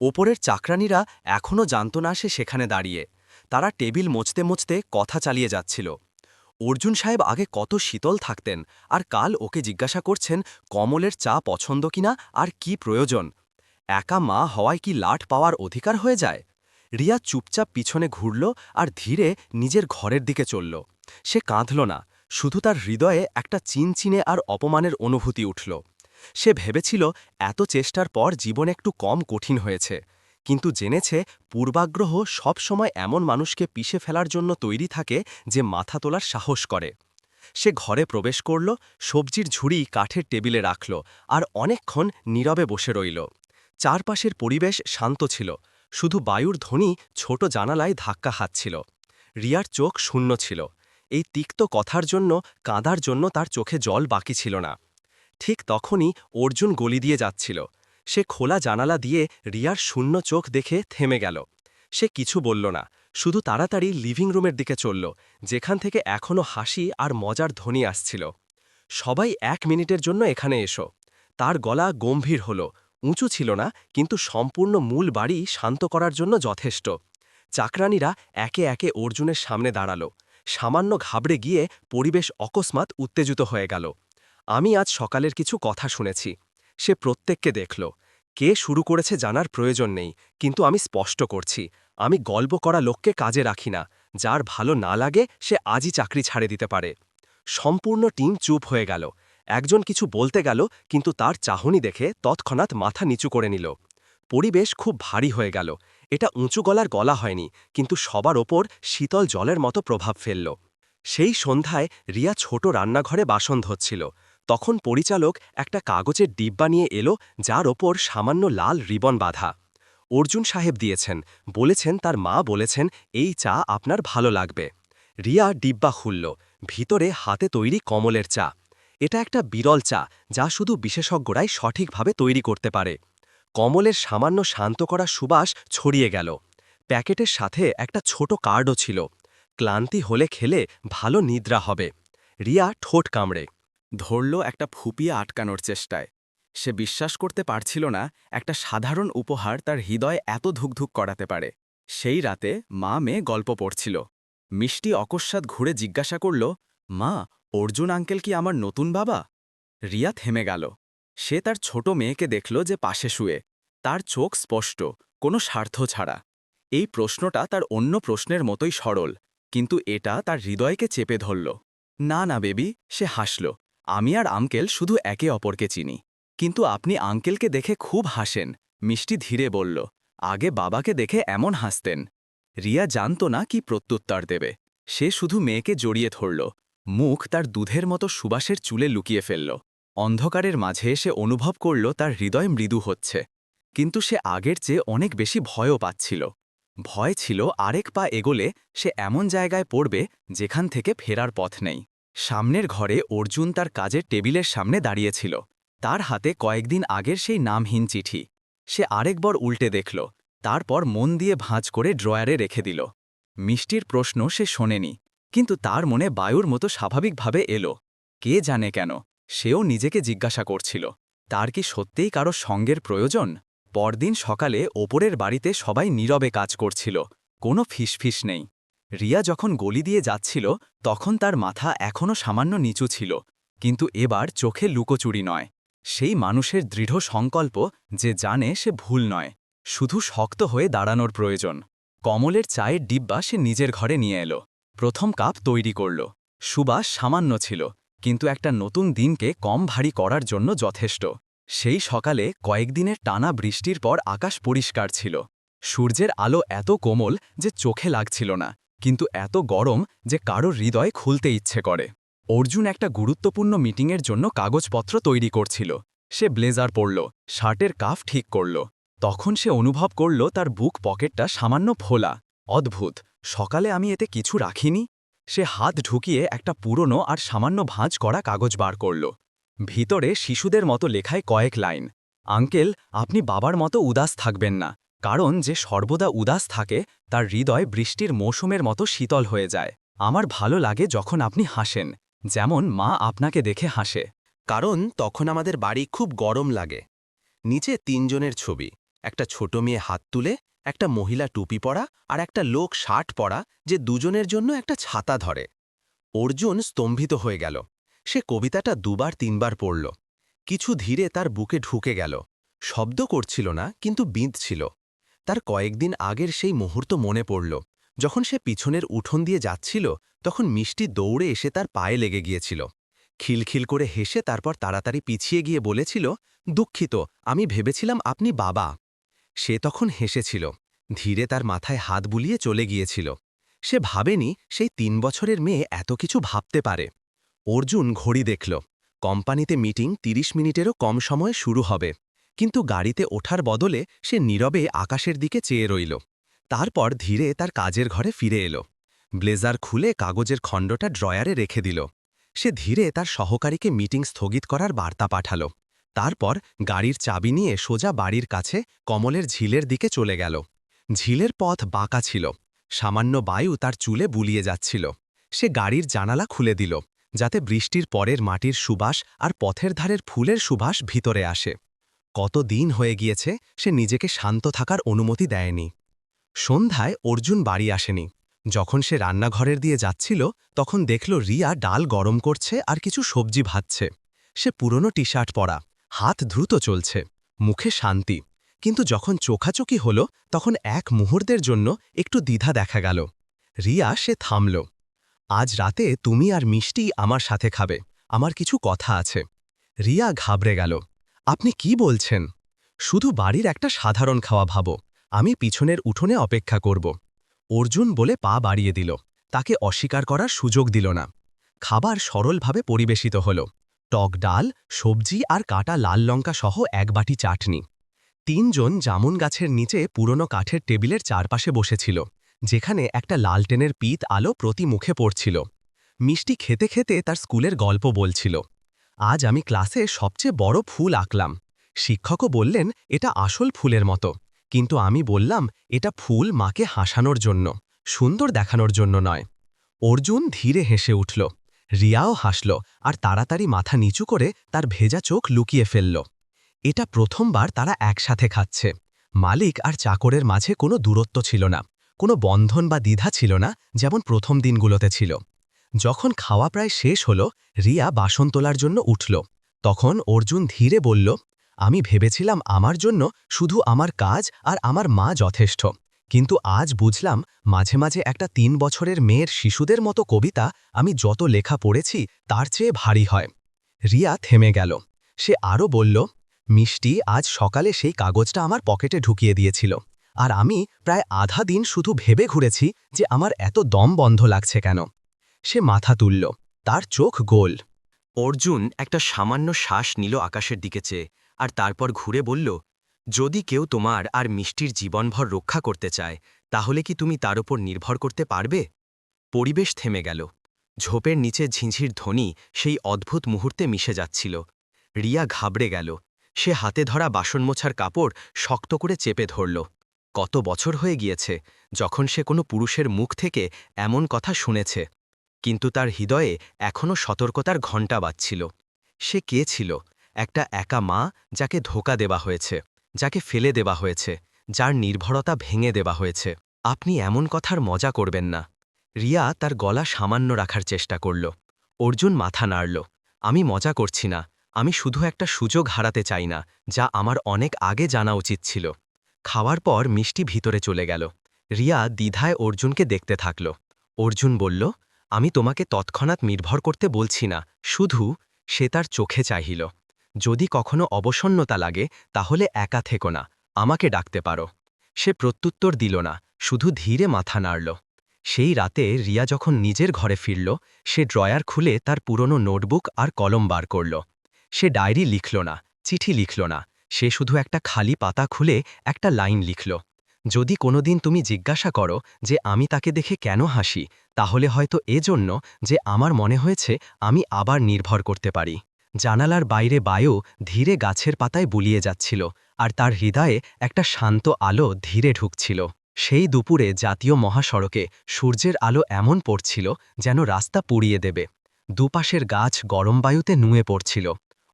ওপরের চাকরানীরা এখনও জানত না সে সেখানে দাঁড়িয়ে। তারা টেবিল মুছতে মুছতে কথা চালিয়ে যাচ্ছিল। অর্জুন সাহেব আগে কত শীতল থাকতেন, আর কাল ওকে জিজ্ঞাসা করছেন কমলের চা পছন্দ কিনা আর কি প্রয়োজন। একা মা হওয়ায় কি লাট পাওয়ার অধিকার হয়ে যায়? রিয়া চুপচাপ পিছনে ঘুরল আর ধীরে নিজের ঘরের দিকে চলল। সে কাঁদল না, শুধু তার হৃদয়ে একটা চিনচিনে আর অপমানের অনুভূতি উঠল। সে ভেবেছিল এত চেষ্টার পর জীবন একটু কম কঠিন হয়েছে, কিন্তু জেনেছে পূর্বাগ্রহ সব সময় এমন মানুষকে পিষে ফেলার জন্য তৈরি থাকে যে মাথা তোলার সাহস করে। সে ঘরে প্রবেশ করল, সবজির ঝুড়ি কাঠের টেবিলে রাখল আর অনেকক্ষণ নীরবে বসে রইল। চারপাশের পরিবেশ শান্ত ছিল, শুধু বায়ুর ধ্বনি ছোট জানালায় ধাক্কা হাতছিল। রিয়ার চোখ শূন্য ছিল। এই তিক্ত কথার জন্য, কাঁদার জন্য তার চোখে জল বাকি ছিল না। ঠিক তখনই অর্জুন গলি দিয়ে যাচ্ছিল। সে খোলা জানালা দিয়ে রিয়ার শূন্য চোখ দেখে থেমে গেল। সে কিছু বলল না, শুধু তাড়াতাড়ি লিভিং রুমের দিকে চলল, যেখান থেকে এখনও হাসি আর মজার ধ্বনি আসছিল। সবাই 1 মিনিটের জন্য এখানে এসো। তার গলা গম্ভীর হল, উঁচু ছিল না, কিন্তু সম্পূর্ণ মূল বাড়ি শান্ত করার জন্য যথেষ্ট। চাকরানীরা একে একে অর্জুনের সামনে দাঁড়াল। সামান্য ঘাবড়ে গিয়ে পরিবেশ অকস্মাৎ উত্তেজিত হয়ে গেল। আমি আজ সকালের কিছু কথা শুনেছি। সে প্রত্যেককে দেখল। কে শুরু করেছে জানার প্রয়োজন নেই, কিন্তু আমি স্পষ্ট করছি, আমি গল্প করা লোককে কাজে রাখি না। যার ভালো না লাগে সে আজই চাকরি ছাড়ে দিতে পারে। সম্পূর্ণ টিম চুপ হয়ে গেল। একজন কিছু বলতে গেল, কিন্তু তার চাহনি দেখে তৎক্ষণাৎ মাথা নিচু করে নিল। পরিবেশ খুব ভারী হয়ে গেল। এটা উঁচু গলার গলা হয়নি, কিন্তু সবার ওপর শীতল জলের মতো প্রভাব ফেলল। সেই সন্ধ্যায় রিয়া ছোট রান্নাঘরে বাসন ধচ্ছিল। তখন পরিচালক একটা কাগজের ডিব্বা নিয়ে এলো, যার ওপর সামান্য লাল রিবন বাঁধা। অর্জুন সাহেব দিয়েছেন, বলেছেন তার মা বলেছেন এই চা আপনার ভালো লাগবে। রিয়া ডিব্বা খুলল, ভিতরে হাতে তৈরি কমলের চা। এটা একটা বিরল চা, যা শুধু বিশেষজ্ঞরাই সঠিকভাবে তৈরি করতে পারে। কমলের সামান্য শান্ত করা সুবাস ছড়িয়ে গেল। প্যাকেটের সাথে একটা ছোট কার্ডও ছিল, ক্লান্তি হলে খেলে ভালো নিদ্রা হবে। রিয়া ঠোঁট কামড়ে ধরল, একটা ফুপিয়ে আটকানোর চেষ্টায়। সে বিশ্বাস করতে পারছিল না একটা সাধারণ উপহার তার হৃদয় এত ধুকধুক করাতে পারে। সেই রাতে মা মেয়ে গল্প পড়ছিল। মিষ্টি অকস্মাৎ ঘুরে জিজ্ঞাসা করল, মা, অর্জুন আঙ্কেল কি আমার নতুন বাবা? রিয়া থেমে গেল। সে তার ছোট মেয়েকে দেখল যে পাশে শুয়ে, তার চোখ স্পষ্ট, কোনো স্বার্থ ছাড়া। এই প্রশ্নটা তার অন্য প্রশ্নের মতোই সরল, কিন্তু এটা তার হৃদয়কে চেপে ধরল। না না বেবি, সে হাসল, আমি আর আঙ্কেল শুধু একে অপরকে চিনি। কিন্তু আপনি আঙ্কেলকে দেখে খুব হাসেন, মিষ্টি ধীরে বলল। আগে বাবাকে দেখে এমন হাসতেন। রিয়া জানত না কি প্রত্যুত্তর দেবে। সে শুধু মেয়েকে জড়িয়ে ধরল, মুখ তার দুধের মতো সুবাসের চুলে লুকিয়ে ফেলল। অন্ধকারের মাঝে সে অনুভব করল তার হৃদয় মৃদু হচ্ছে, কিন্তু সে আগের চেয়ে অনেক বেশি ভয়ও পাচ্ছিল। ভয় ছিল আরেক পা এগোলে সে এমন জায়গায় পড়বে যেখান থেকে ফেরার পথ নেই। সামনের ঘরে অর্জুন তার কাজের টেবিলের সামনে দাঁড়িয়েছিল, তার হাতে কয়েকদিন আগের সেই নামহীন চিঠি। সে আরেকবার উল্টে দেখল, তারপর মন দিয়ে ভাঁজ করে ড্রয়ারে রেখে দিল। মিষ্টির প্রশ্ন সে শোনেনি, কিন্তু তার মনে বায়ুর মতো স্বাভাবিকভাবে এলো। কে জানে কেন, সেও নিজেকে জিজ্ঞাসা করছিল, তার কি সত্যিই কারো সঙ্গের প্রয়োজন? পরদিন সকালে ওপরের বাড়িতে সবাই নীরবে কাজ করছিল, কোনো ফিসফিস নেই। রিয়া যখন গলি দিয়ে যাচ্ছিল তখন তার মাথা এখনও সামান্য নিচু ছিল, কিন্তু এবার চোখে লুকোচুরি নয়, সেই মানুষের দৃঢ় সংকল্প যে জানে সে ভুল নয়, শুধু শক্ত হয়ে দাঁড়ানোর প্রয়োজন। কমলের চায়ের ডিব্বা সে নিজের ঘরে নিয়ে এলো। প্রথম কাপ তৈরি করল। সুবাস সামান্য ছিল, কিন্তু একটা নতুন দিনকে কম ভারী করার জন্য যথেষ্ট। সেই সকালে কয়েকদিনের টানা বৃষ্টির পর আকাশ পরিষ্কার ছিল। সূর্যের আলো এত কোমল যে চোখে লাগছিল না, কিন্তু এত গরম যে কারোর হৃদয় খুলতে ইচ্ছে করে। অর্জুন একটা গুরুত্বপূর্ণ মিটিংয়ের জন্য কাগজপত্র তৈরি করছিল। সে ব্লেজার পরল, শার্টের কাফ ঠিক করল। তখন সে অনুভব করল তার বুক পকেটটা সামান্য ফোলা। অদ্ভুত, সকালে আমি এতে কিছু রাখিনি। সে হাত ঢুকিয়ে একটা পুরনো আর সামান্য ভাঁজ করা কাগজ বার করল। ভিতরে শিশুদের মতো লেখায় কয়েক লাইন। আঙ্কেল, আপনি বাবার মতো উদাস থাকবেন না, কারণ যে সর্বদা উদাস থাকে তার হৃদয় বৃষ্টির মৌসুমের মতো শীতল হয়ে যায়। আমার ভালো লাগে যখন আপনি হাসেন, যেমন মা আপনাকে দেখে হাসে। কারণ তখন আমাদের বাড়ি খুব গরম লাগে। নিচে ৩ জনের ছবি, একটা ছোট মেয়ে হাত তুলে, একটা মহিলা টুপি পরা আর একটা লোক শার্ট পরা যে দুজনের জন্য একটা ছাতা ধরে। অর্জুন স্তম্ভিত হয়ে গেল। সে কবিতাটা ২-৩ বার পড়ল। কিছু ধীরে তার বুকে ঢুকে গেল। শব্দ করছিল না, কিন্তু বিঁধছিল। তার কয়েকদিন আগের সেই মুহূর্ত মনে পড়ল, যখন সে পিছনের উঠোন দিয়ে যাচ্ছিল, তখন মিষ্টি দৌড়ে এসে তার পায়ে লেগে গিয়েছিল। খিলখিল করে হেসে তারপর তাড়াতাড়ি পিছিয়ে গিয়ে বলেছিল, দুঃখিত, আমি ভেবেছিলাম আপনি বাবা। সে তখন হেসেছিল, ধীরে তার মাথায় হাত বুলিয়ে চলে গিয়েছিল। সে ভাবেনি সেই ৩ বছরের মেয়ে এত কিছু ভাবতে পারে। অর্জুন ঘড়ি দেখল। কোম্পানিতে মিটিং ৩০ মিনিটেরও কম সময়ে শুরু হবে, কিন্তু গাড়িতে ওঠার বদলে সে নীরবে আকাশের দিকে চেয়ে রইল। তারপর ধীরে তার কাজের ঘরে ফিরে এলো। ব্লেজার খুলে কাগজের খণ্ডটা ড্রয়ারে রেখে দিল। সে ধীরে তার সহকারীকে মিটিং স্থগিত করার বার্তা পাঠাল। তারপর গাড়ির চাবি নিয়ে সোজা বাড়ির কাছে কমলের ঝিলের দিকে চলে গেল। ঝিলের পথ বাঁকা ছিল, সামান্য বায়ু তার চুলে বুলিয়ে যাচ্ছিল। সে গাড়ির জানালা খুলে দিল, যাতে বৃষ্টির পরের মাটির সুবাস আর পথের ধারের ফুলের সুবাস ভিতরে আসে। কত দিন হয়ে গিয়েছে সে নিজেকে শান্ত থাকার অনুমতি দেয়নি। সন্ধ্যায় অর্জুন বাড়ি আসেনি। যখন সে রান্নাঘরের দিয়ে যাচ্ছিল, তখন দেখল রিয়া ডাল গরম করছে আর কিছু সবজি ভাজছে। সে পুরনো টি শার্ট পরা, হাত দ্রুত চলছে, মুখে শান্তি। কিন্তু যখন চোখাচোখি হল, তখন এক মুহূর্তের জন্য একটু দ্বিধা দেখা গেল। রিয়া, সে থামল। আজ রাতে তুমি আর মিষ্টি আমার সাথে খাবে, আমার কিছু কথা আছে। রিয়া ঘাবড়ে গেল। আপনি কি বলছেন? শুধু বাড়ির একটা সাধারণ খাওয়া ভাবো, আমি পিছনের উঠোনে অপেক্ষা করব। অর্জুন বলে পা বাড়িয়ে দিল, তাকে অস্বীকার করার সুযোগ দিল না। খাবার সরলভাবে পরিবেশিত হল, টক ডাল, সবজি আর কাটা লাল লঙ্কা সহ ১ বাটি চাটনি। ৩ জন জামুন গাছের নিচে পুরনো কাঠের টেবিলের চারপাশে বসেছিল, যেখানে একটা লালটেনের পিত আলো প্রতি মুখে পড়ছিল। মিষ্টি খেতে খেতে তার স্কুলের গল্প বলছিল। আজ আমি ক্লাসে সবচেয়ে বড় ফুল আঁকলাম। শিক্ষকও বললেন এটা আসল ফুলের মতো, কিন্তু আমি বললাম এটা ফুল মাকে হাসানোর জন্য, সুন্দর দেখানোর জন্য নয়। অর্জুন ধীরে হেসে উঠল। রিয়াও হাসল আর তাড়াতাড়ি মাথা নিচু করে তার ভেজা চোখ লুকিয়ে ফেলল। এটা প্রথমবার তারা একসাথে খাচ্ছে। মালিক আর চাকরের মাঝে কোনো দূরত্ব ছিল না, কোনো বন্ধন বা দ্বিধা ছিল না, যেমন প্রথম দিনগুলোতে ছিল। যখন খাওয়া প্রায় শেষ হল, রিয়া বাসন তোলার জন্য উঠল। তখন অর্জুন ধীরে বলল, আমি ভেবেছিলাম আমার জন্য শুধু আমার কাজ আর আমার মা যথেষ্ট, কিন্তু আজ বুঝলাম মাঝে মাঝে একটা ৩ বছরের মেয়ের শিশুদের মতো কবিতা আমি যত লেখা পড়েছি তার চেয়ে ভারী হয়। রিয়া থেমে গেল। সে আরও বলল, মিষ্টি আজ সকালে সেই কাগজটা আমার পকেটে ঢুকিয়ে দিয়েছিল, আর আমি প্রায় আধা দিন শুধু ভেবে ঘুরেছি যে আমার এত দম বন্ধ লাগছে কেন। সে মাথা তুলল, তার চোখ গোল। অর্জুন একটা সামান্য শ্বাস নিল আকাশের দিকে চেয়ে, আর তারপর ঘুরে বলল, যদি কেউ তোমার আর মিষ্টির জীবনভর রক্ষা করতে চায়, তাহলে কি তুমি তার উপর নির্ভর করতে পারবে? পরিবেশ থেমে গেল। ঝোপের নিচে ঝিঁঝির ধ্বনি সেই অদ্ভুত মুহূর্তে মিশে যাচ্ছিল। রিয়া ঘাবড়ে গেল। সে হাতে ধরা বাসন মোছার কাপড় শক্ত করে চেপে ধরল। কত বছর হয়ে গিয়েছে যখন সে কোনো পুরুষের মুখ থেকে এমন কথা শুনেছে, কিন্তু তার হৃদয়ে এখনও সতর্কতার ঘণ্টা বাজছিল। সে কে ছিল? একটা একা মা, যাকে ধোঁকা দেওয়া হয়েছে, যাকে ফেলে দেওয়া হয়েছে, যার নির্ভরতা ভেঙে দেওয়া হয়েছে। আপনি এমন কথার মজা করবেন না। রিয়া তার গলা সামান্য রাখার চেষ্টা করল। অর্জুন মাথা নাড়ল। আমি মজা করছি না, আমি শুধু একটা সুযোগ হারাতে চাই না, যা আমার অনেক আগে জানা উচিত ছিল। খাওয়ার পর মিষ্টি ভিতরে চলে গেল। রিয়া দ্বিধায় অর্জুনকে দেখতে থাকল। অর্জুন বলল, আমি তোমাকে তৎক্ষণাৎ নির্ভর করতে বলছি না, শুধু। সে তার চোখে চাহিল। যদি কখনো অবসন্নতা লাগে, তাহলে একা থেকো না, আমাকে ডাকতে পারো। সে প্রত্যুত্তর দিল না, শুধু ধীরে মাথা নাড়ল। সেই রাতে রিয়া যখন নিজের ঘরে ফিরল, সে ড্রয়ার খুলে তার পুরনো নোটবুক আর কলম বার করল। সে ডায়েরি লিখল না, চিঠি লিখল না, সে শুধু একটা খালি পাতা খুলে একটা লাইন লিখল। যদি কোনোদিন তুমি জিজ্ঞাসা করো যে আমি তাকে দেখে কেন হাসি, তাহলে হয়তো এজন্য যে আমার মনে হয়েছে আমি আবার নির্ভর করতে পারি। জানালার বাইরে বায়ু ধীরে গাছের পাতায় বুলিয়ে যাচ্ছিল, আর তার হৃদয়ে একটা শান্ত আলো ধীরে ঢুকছিল। সেই দুপুরে জাতীয় মহাসড়কে সূর্যের আলো এমন পড়ছিল যেন রাস্তা পুড়িয়ে দেবে। দুপাশের গাছ গরম বায়ুতে নুয়ে পড়ছিল।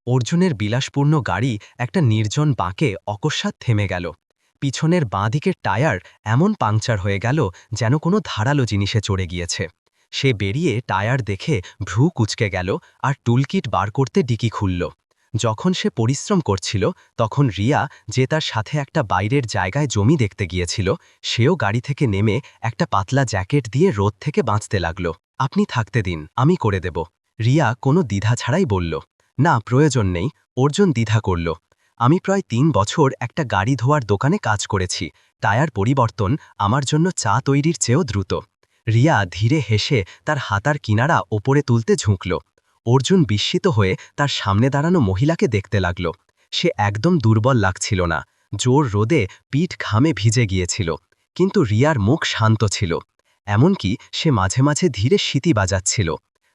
অর্জুনের বিলাসপূর্ণ গাড়ি একটা নির্জন বাঁকে অকস্মাৎ থেমে গেল। পিছনের বাঁ দিকের টায়ার এমন পাংচার হয়ে গেল যেন কোনো ধারালো জিনিসে চড়ে গিয়েছে। সে বেরিয়ে টায়ার দেখে ভ্রু কুঁচকে গেল আর টুলকিট বার করতে ডিকি খুলল। যখন সে পরিশ্রম করছিল, তখন রিয়া, যে তার সাথে একটা বাইরের জায়গায় জমি দেখতে গিয়েছিল, সেও গাড়ি থেকে নেমে একটা পাতলা জ্যাকেট দিয়ে রোদ থেকে বাঁচতে লাগল। আপনি থাকতে দিন, আমি করে দেব। রিয়া কোনো দ্বিধা ছাড়াই বলল। না, প্রয়োজন নেই। অর্জুন দ্বিধা করল। আমি প্রায় ৩ বছর একটা গাড়ি ধোয়ার দোকানে কাজ করেছি। টায়ার পরিবর্তন আমার জন্য চা তৈরির চেয়েও দ্রুত। রিয়া ধীরে হেসে তার হাতার কিনারা ওপরে তুলতে ঝুঁকল। অর্জুন বিস্মিত হয়ে তার সামনে দাঁড়ানো মহিলাকে দেখতে লাগল। সে একদম দুর্বল লাগছিল না, জোর রোদে পিঠ ঘামে ভিজে গিয়েছিল, কিন্তু রিয়ার মুখ শান্ত ছিল। এমনকি সে মাঝে মাঝে ধীরে সিটি বাজাচ্ছিল।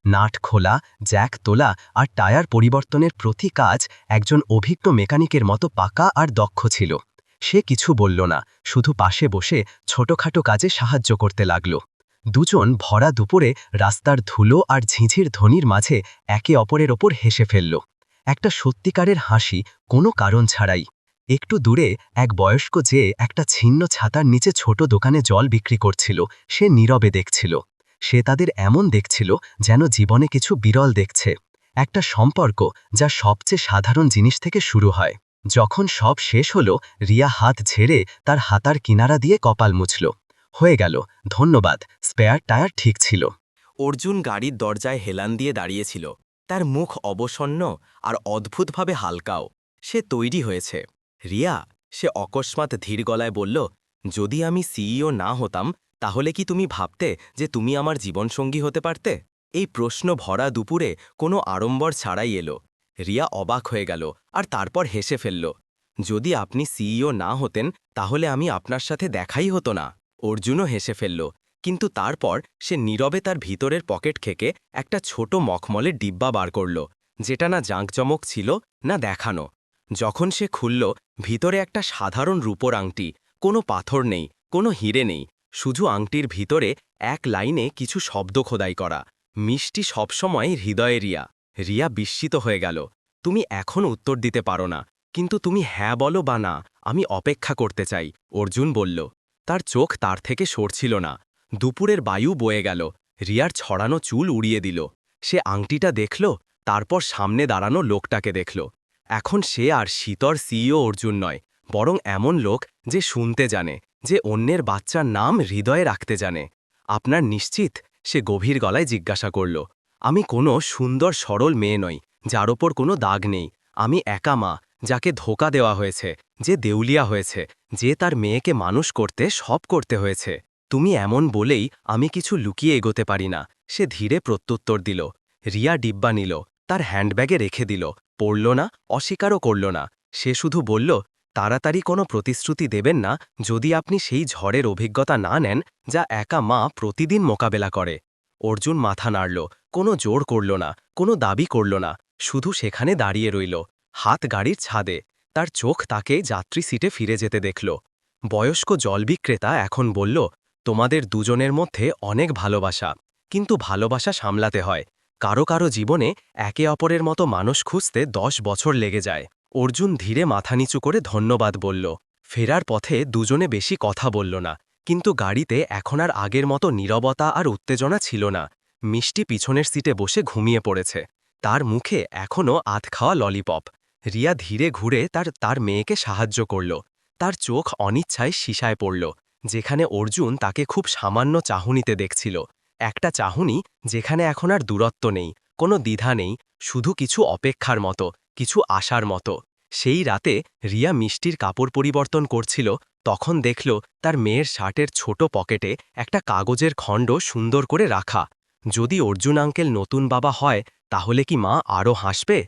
নাট খোলা, জ্যাক তোলা আর টায়ার পরিবর্তনের প্রতি কাজ একজন অভিজ্ঞ মেকানিকের মতো পাকা আর দক্ষ ছিল। সে কিছু বলল না, শুধু পাশে বসে ছোটখাটো কাজে সাহায্য করতে লাগল। দুজন ভরা দুপুরে রাস্তার ধুলো আর ঝিঝির ধ্বনির মাঝে একে অপরের ওপর হেসে ফেলল। একটা সত্যিকারের হাসি, কোনো কারণ ছাড়াই। একটু দূরে এক বয়স্ক যে একটা ছিন্ন ছাতার নিচে ছোট দোকানে জল বিক্রি করছিল, সে নীরবে দেখছিল। সে তাদের এমন দেখছিল যেন জীবনে কিছু বিরল দেখছে, একটা সম্পর্ক যা সবচেয়ে সাধারণ জিনিস থেকে শুরু হয়। যখন সব শেষ হলো, রিয়া হাত ঝেড়ে তার হাতার কিনারা দিয়ে কপাল মুছল। হয়ে গেল, ধন্যবাদ, স্পেয়ার টায়ার ঠিক ছিল। অর্জুন গাড়ির দরজায় হেলান দিয়ে দাঁড়িয়েছিল। তার মুখ অবসন্ন আর অদ্ভুতভাবে হালকাও। সে তৈরি হয়েছে। রিয়া, সে অকস্মাৎ ধীর গলায় বলল, যদি আমি সিইও না হতাম, তাহলে কি তুমি ভাবতে যে তুমি আমার জীবনসঙ্গী হতে পারতে? এই প্রশ্ন ভরা দুপুরে কোনো আড়ম্বর ছাড়াই এলো। রিয়া অবাক হয়ে গেল আর তারপর হেসে ফেলল। যদি আপনি সিইও না হতেন, তাহলে আমি আপনার সাথে দেখাই হতো না। অর্জুনও হেসে ফেলল, কিন্তু তারপর সে নীরবে তার ভিতরের পকেট থেকে একটা ছোট মখমলের ডিব্বা বার করল, যেটা না জাঁকজমক ছিল না দেখানো। যখন সে খুলল, ভিতরে একটা সাধারণ রূপোর আংটি, কোনো পাথর নেই, কোনো হিরে নেই, শুধু আংটির ভিতরে এক লাইনে কিছু শব্দ খোদাই করা, মিষ্টি সবসময় হৃদয়ে রিয়া। রিয়া বিস্মিত হয়ে গেল। তুমি এখন উত্তর দিতে পারো না, কিন্তু তুমি হ্যাঁ বলো বা না, আমি অপেক্ষা করতে চাই, অর্জুন বলল। তার চোখ তার থেকে সরছিল না। দুপুরের বায়ু বয়ে গেল, রিয়ার ছড়ানো চুল উড়িয়ে দিল। সে আংটিটা দেখল, তারপর সামনে দাঁড়ানো লোকটাকে দেখল। এখন সে আর শীতর সিইও অর্জুন নয়, বরং এমন লোক যে শুনতে জানে, যে অন্যের বাচ্চার নাম হৃদয়ে রাখতে জানে। আপনার নিশ্চিত? সে গভীর গলায় জিজ্ঞাসা করল। আমি কোনো সুন্দর সরল মেয়ে নই, যার ওপর কোনো দাগ নেই। আমি একা মা, যাকে ধোঁকা দেওয়া হয়েছে, যে দেউলিয়া হয়েছে, যে তার মেয়েকে মানুষ করতে সব করতে হয়েছে। তুমি এমন বলেই আমি কিছু লুকিয়ে এগোতে পারি না, সে ধীরে প্রত্যুত্তর দিল। রিয়া ডিব্বা নিল, তার হ্যান্ডব্যাগে রেখে দিল, পড়ল না, অস্বীকারও করল না। সে শুধু বলল, তাড়াতাড়ি কোনো প্রতিশ্রুতি দেবেন না যদি আপনি সেই ঝড়ের অভিজ্ঞতা না নেন যা একা মা প্রতিদিন মোকাবেলা করে। অর্জুন মাথা নাড়ল, কোনো জোর করল না, কোনো দাবি করল না, শুধু সেখানে দাঁড়িয়ে রইল, হাত গাড়ির ছাদে। তার চোখ তাকে যাত্রী সিটে ফিরে যেতে দেখল। বয়স্ক জল বিক্রেতা এখন বলল, তোমাদের দুজনের মধ্যে অনেক ভালোবাসা, কিন্তু ভালোবাসা সামলাতে হয়। কারো কারো জীবনে একে অপরের মতো মানুষ খুঁজতে 10 বছর লেগে যায়। অর্জুন ধীরে মাথা নিচু করে ধন্যবাদ বলল। ফেরার পথে দুজনে বেশি কথা বলল না, কিন্তু গাড়িতে এখন আর আগের মতো নীরবতা আর উত্তেজনা ছিল না। মিষ্টি পিছনের সিটে বসে ঘুমিয়ে পড়েছে, তার মুখে এখনও আধ খাওয়া ললিপপ। রিয়া ধীরে ঘুরে তার মেয়েকে সাহায্য করল। তার চোখ অনিচ্ছায় সিসায় পড়ল, যেখানে অর্জুন তাকে খুব সামান্য চাহনিতে দেখছিল। একটা চাহনি যেখানে এখন আর দূরত্ব নেই, কোনো দ্বিধা নেই, শুধু কিছু অপেক্ষার মতো, কিছু আশার মতো। সেই রাতে রিয়া মিষ্টির কাপড় পরিবর্তন করছিল, তখন দেখল তার মেয়ের শার্টের ছোট পকেটে একটা কাগজের খণ্ড সুন্দর করে রাখা। যদি অর্জুন আঙ্কেল নতুন বাবা হয় তাহলে কি মা আরও হাসবে?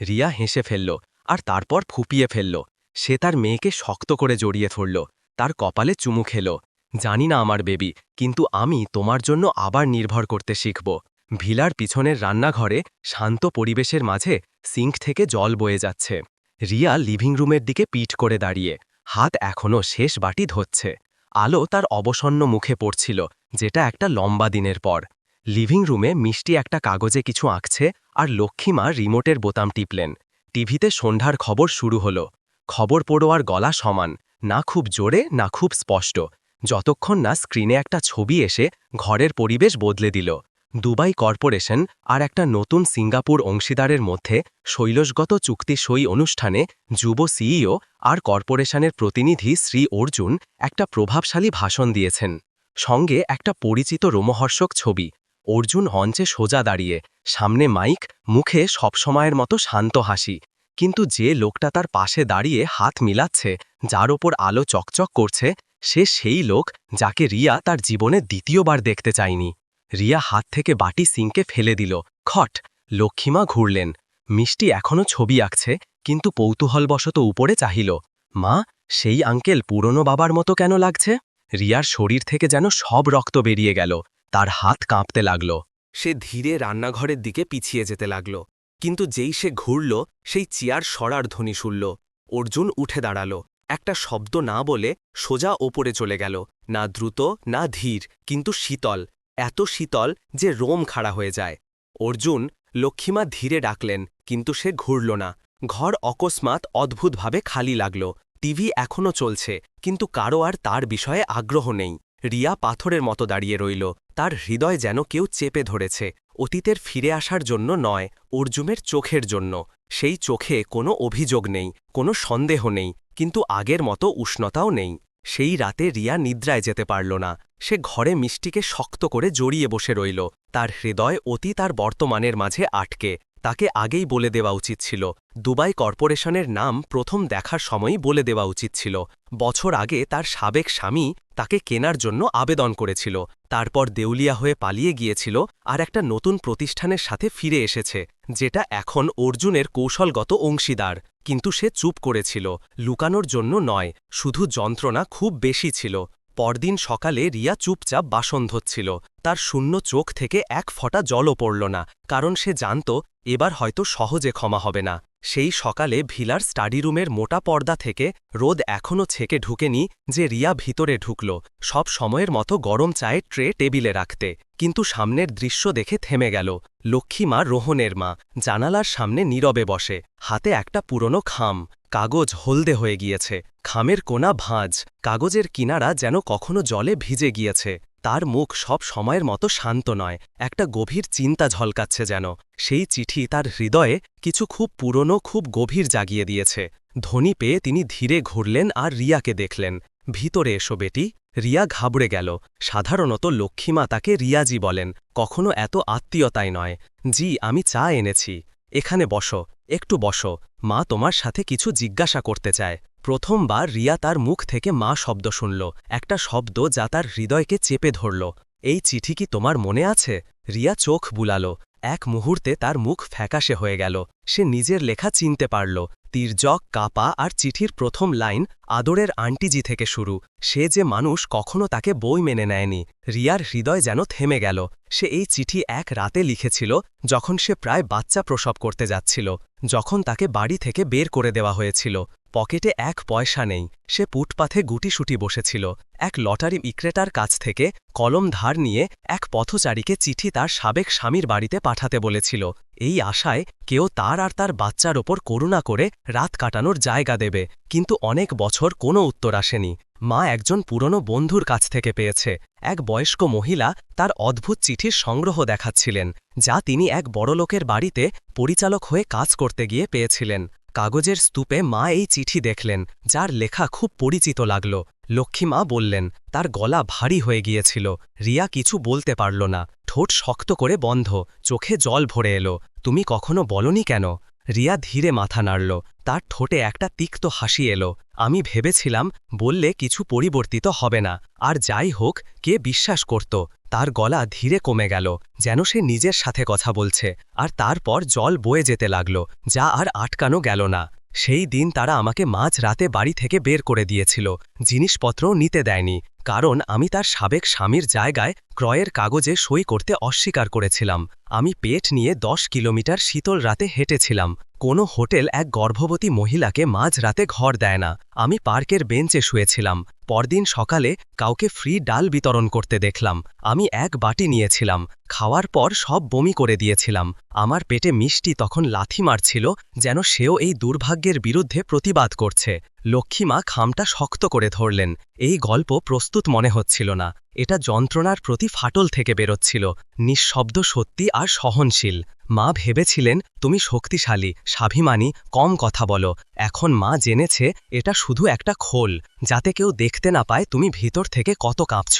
রিয়া হেসে ফেলল আর তারপর ফুপিয়ে ফেলল। সে তার মেয়েকে শক্ত করে জড়িয়ে ধরল, তার কপালে চুমু খেল। জানি না আমার বেবি, কিন্তু আমি তোমার জন্য আবার নির্ভর করতে শিখব। ভিলার পিছনের রান্নাঘরে শান্ত পরিবেশের মাঝে সিঙ্ক থেকে জল বয়ে যাচ্ছে। রিয়া লিভিং রুমের দিকে পিঠ করে দাঁড়িয়ে, হাত এখনও শেষ বাটি ধরছে। আলো তার অবসন্ন মুখে পড়ছিল, যেটা একটা লম্বা দিনের পর। লিভিং রুমে মিষ্টি একটা কাগজে কিছু আঁকছে আর লক্ষ্মীমা রিমোটের বোতাম টিপলেন। টিভিতে সন্ধ্যার খবর শুরু হলো। খবর পড়োয়ার গলা সমান, না খুব জোরে না খুব স্পষ্ট, যতক্ষণ না স্ক্রিনে একটা ছবি এসে ঘরের পরিবেশ বদলে দিল। দুবাই কর্পোরেশন আর একটা নতুন সিঙ্গাপুর অংশীদারের মধ্যে শৈলসগত চুক্তি সই অনুষ্ঠানে যুব সিইও আর কর্পোরেশনের প্রতিনিধি শ্রী অর্জুন একটা প্রভাবশালী ভাষণ দিয়েছেন। সঙ্গে একটা পরিচিত রোমহর্ষক ছবি। অর্জুন মঞ্চে সোজা দাঁড়িয়ে, সামনে মাইক, মুখে সবসময়ের মতো শান্ত হাসি। কিন্তু যে লোকটা তার পাশে দাঁড়িয়ে হাত মিলাচ্ছে, যার ওপর আলো চকচক করছে, সে সেই লোক যাকে রিয়া তার জীবনে দ্বিতীয়বার দেখতে চায়নি। রিয়া হাত থেকে বাটি সিঙ্কে ফেলে দিল। খট! লক্ষ্মীমা ঘুরলেন। মিষ্টি এখনও ছবি আঁকছে, কিন্তু কৌতূহলবশত উপরে চাহিল। মা, সেই আঙ্কেল পুরনো বাবার মতো কেন লাগছে? রিয়ার শরীর থেকে যেন সব রক্ত বেরিয়ে গেল, তার হাত কাঁপতে লাগল। সে ধীরে রান্নাঘরের দিকে পিছিয়ে যেতে লাগল, কিন্তু যেই সে ঘুরল সেই চেয়ার সরার ধ্বনি শুনল। অর্জুন উঠে দাঁড়াল, একটা শব্দ না বলে সোজা ওপরে চলে গেল। না দ্রুত না ধীর, কিন্তু শীতল, এত শীতল যে রোম খাড়া হয়ে যায়। অর্জুন, লক্ষ্মীমা ধীরে ডাকলেন, কিন্তু সে ঘুরল না। ঘর অকস্মাৎ অদ্ভুতভাবে খালি লাগল। টিভি এখনও চলছে, কিন্তু কারো আর তার বিষয়ে আগ্রহ নেই। রিয়া পাথরের মতো দাঁড়িয়ে রইল, তার হৃদয় যেন কেউ চেপে ধরেছে। অতীতের ফিরে আসার জন্য নয়, অর্জুনের চোখের জন্য। সেই চোখে কোনো অভিযোগ নেই, কোনো সন্দেহ নেই, কিন্তু আগের মতো উষ্ণতাও নেই। সেই রাতে রিয়া নিদ্রায় যেতে পারল না। সে ঘরে মিষ্টিকে শক্ত করে জড়িয়ে বসে রইল, তার হৃদয় অতীত আর বর্তমানের মাঝে আটকে। তাকে আগেই বলে দেওয়া উচিত ছিল। দুবাই কর্পোরেশনের নাম প্রথম দেখার সময়ই বলে দেওয়া উচিত ছিল। বছর আগে তার সাবেক স্বামী তাকে কেনার জন্য আবেদন করেছিল, তারপর দেউলিয়া হয়ে পালিয়ে গিয়েছিল আর একটা নতুন প্রতিষ্ঠানের সাথে ফিরে এসেছে, যেটা এখন অর্জুনের কৌশলগত অংশীদার। কিন্তু সে চুপ করেছিল, লুকানোর জন্য নয়, শুধু যন্ত্রণা খুব বেশি ছিল। পরদিন সকালে রিয়া চুপচাপ বাসন ধুচ্ছিল। তার শূন্য চোখ থেকে এক ফোঁটা জলও পড়ল না, কারণ সে জানত এবার হয়তো সহজে ক্ষমা হবে না। সেই সকালে ভিলার স্টাডি রুমের মোটা পর্দা থেকে রোদ এখনও ছেকে ঢুকেনি যে রিয়া ভিতরে ঢুকল, সব সময়ের মতো গরম চায়ের ট্রে টেবিলে রাখতে। কিন্তু সামনের দৃশ্য দেখে থেমে গেল। লক্ষ্মীমা, রোহনের মা, জানালার সামনে নীরবে বসে, হাতে একটা পুরনো খাম। কাগজ হলদে হয়ে গিয়েছে, খামের কোনা ভাঁজ, কাগজের কিনারা যেন কখনো জলে ভিজে গিয়েছে। তার মুখ সব সময়ের মতো শান্ত নয়, একটা গভীর চিন্তা ঝলকাচ্ছে যেন। সেই চিঠি তার হৃদয়ে কিছু খুব পুরনো, খুব গভীর জাগিয়ে দিয়েছে। ধ্বনি পেয়ে তিনি ধীরে ঘুরলেন আর রিয়াকে দেখলেন। ভিতরে এসো বেটি। রিয়া ঘাবড়ে গেল। সাধারণত লক্ষ্মীমা তাকে রিয়াজি বলেন, কখনো এত আত্মীয়তায় নয়। জি, আমি চা এনেছি। এখানে বসো, একটু বসো, মা তোমার সাথে কিছু জিজ্ঞাসা করতে চায়। প্রথমবার রিয়া তার মুখ থেকে মা শব্দ শুনল, একটা শব্দ যা তার হৃদয়কে চেপে ধরল। এই চিঠি কি তোমার মনে আছে? রিয়া চোখ বুলাল। এক মুহূর্তে তার মুখ ফ্যাকাশে হয়ে গেল। সে নিজের লেখা চিনতে পারল। তির্যক, কাপা আর চিঠির প্রথম লাইন আদরের আন্টিজি থেকে শুরু। সে যে মানুষ কখনো তাকে বই মেনে নেয়নি। রিয়ার হৃদয় যেন থেমে গেল। সে এই চিঠি এক রাতে লিখেছিল, যখন সে প্রায় বাচ্চা প্রসব করতে যাচ্ছিল, যখন তাকে বাড়ি থেকে বের করে দেওয়া হয়েছিল। পকেটে এক পয়সা নেই, সে ফুটপাথে গুটিসুটি বসেছিল। এক লটারি বিক্রেতার কাছ থেকে কলম ধার নিয়ে এক পথচারীকে চিঠি তার সাবেক স্বামীর বাড়িতে পাঠাতে বলেছিল, এই আশায় কেউ তার আর তার বাচ্চার ওপর করুণা করে রাত কাটানোর জায়গা দেবে। কিন্তু অনেক বছর কোনো উত্তর আসেনি। মা একজন পুরনো বন্ধুর কাছ থেকে পেয়েছে। এক বয়স্ক মহিলা তার অদ্ভুত চিঠির সংগ্রহ দেখাচ্ছিলেন, যা তিনি এক বড়লোকের বাড়িতে পরিচালক হয়ে কাজ করতে গিয়ে পেয়েছিলেন। কাগজের স্তূপে মা এই চিঠি দেখলেন, যার লেখা খুব পরিচিত লাগল। লক্ষ্মীমা বললেন, তার গলা ভারী হয়ে গিয়েছিল। রিয়া কিছু বলতে পারল না, ঠোঁট শক্ত করে বন্ধ, চোখে জল ভরে এলো। তুমি কখনো বলনি কেন? রিয়া ধীরে মাথা নাড়ল, তার ঠোঁটে একটা তিক্ত হাসি এলো। আমি ভেবেছিলাম বললে কিছু পরিবর্তিত হবে না, আর যাই হোক, কে বিশ্বাস করত। তার গলা ধীরে কমে গেল, যেন সে নিজের সাথে কথা বলছে, আর তারপর জল বয়ে যেতে লাগল, যা আর আটকানো গেল না। সেই দিন তারা আমাকে মাঝ রাতে বাড়ি থেকে বের করে দিয়েছিল, জিনিসপত্রও নিতে দেয়নি, কারণ আমি তার সাবেক স্বামীর জায়গায় ক্রয়ের কাগজে সই করতে অস্বীকার করেছিলাম। আমি পেট নিয়ে 10 কিলোমিটার শীতল রাতে হেঁটেছিলাম। কোনো হোটেল এক গর্ভবতী মহিলাকে মাঝ রাতে ঘর দেয় না। আমি পার্কের বেঞ্চে শুয়েছিলাম। পরদিন সকালে কাউকে ফ্রি ডাল বিতরণ করতে দেখলাম। আমি এক বাটি নিয়েছিলাম। খাওয়ার পর সব বমি করে দিয়েছিলাম। আমার পেটে মিষ্টি তখন লাথি মারছিল, যেন সেও এই দুর্ভাগ্যের বিরুদ্ধে প্রতিবাদ করছে। লক্ষ্মীমা খামটা শক্ত করে ধরলেন। এই গল্প প্রস্তুত মনে হচ্ছিল না, এটা যন্ত্রণার প্রতি ফাটল থেকে বেরোচ্ছিল, নিঃশব্দ সত্যি আর সহনশীল। মা ভেবেছিলেন তুমি শক্তিশালী, স্বাভিমানী, কম কথা বলো। এখন মা জেনেছে এটা শুধু একটা খোল, যাতে কেউ দেখতে না পায় তুমি ভিতর থেকে কত কাঁপছ।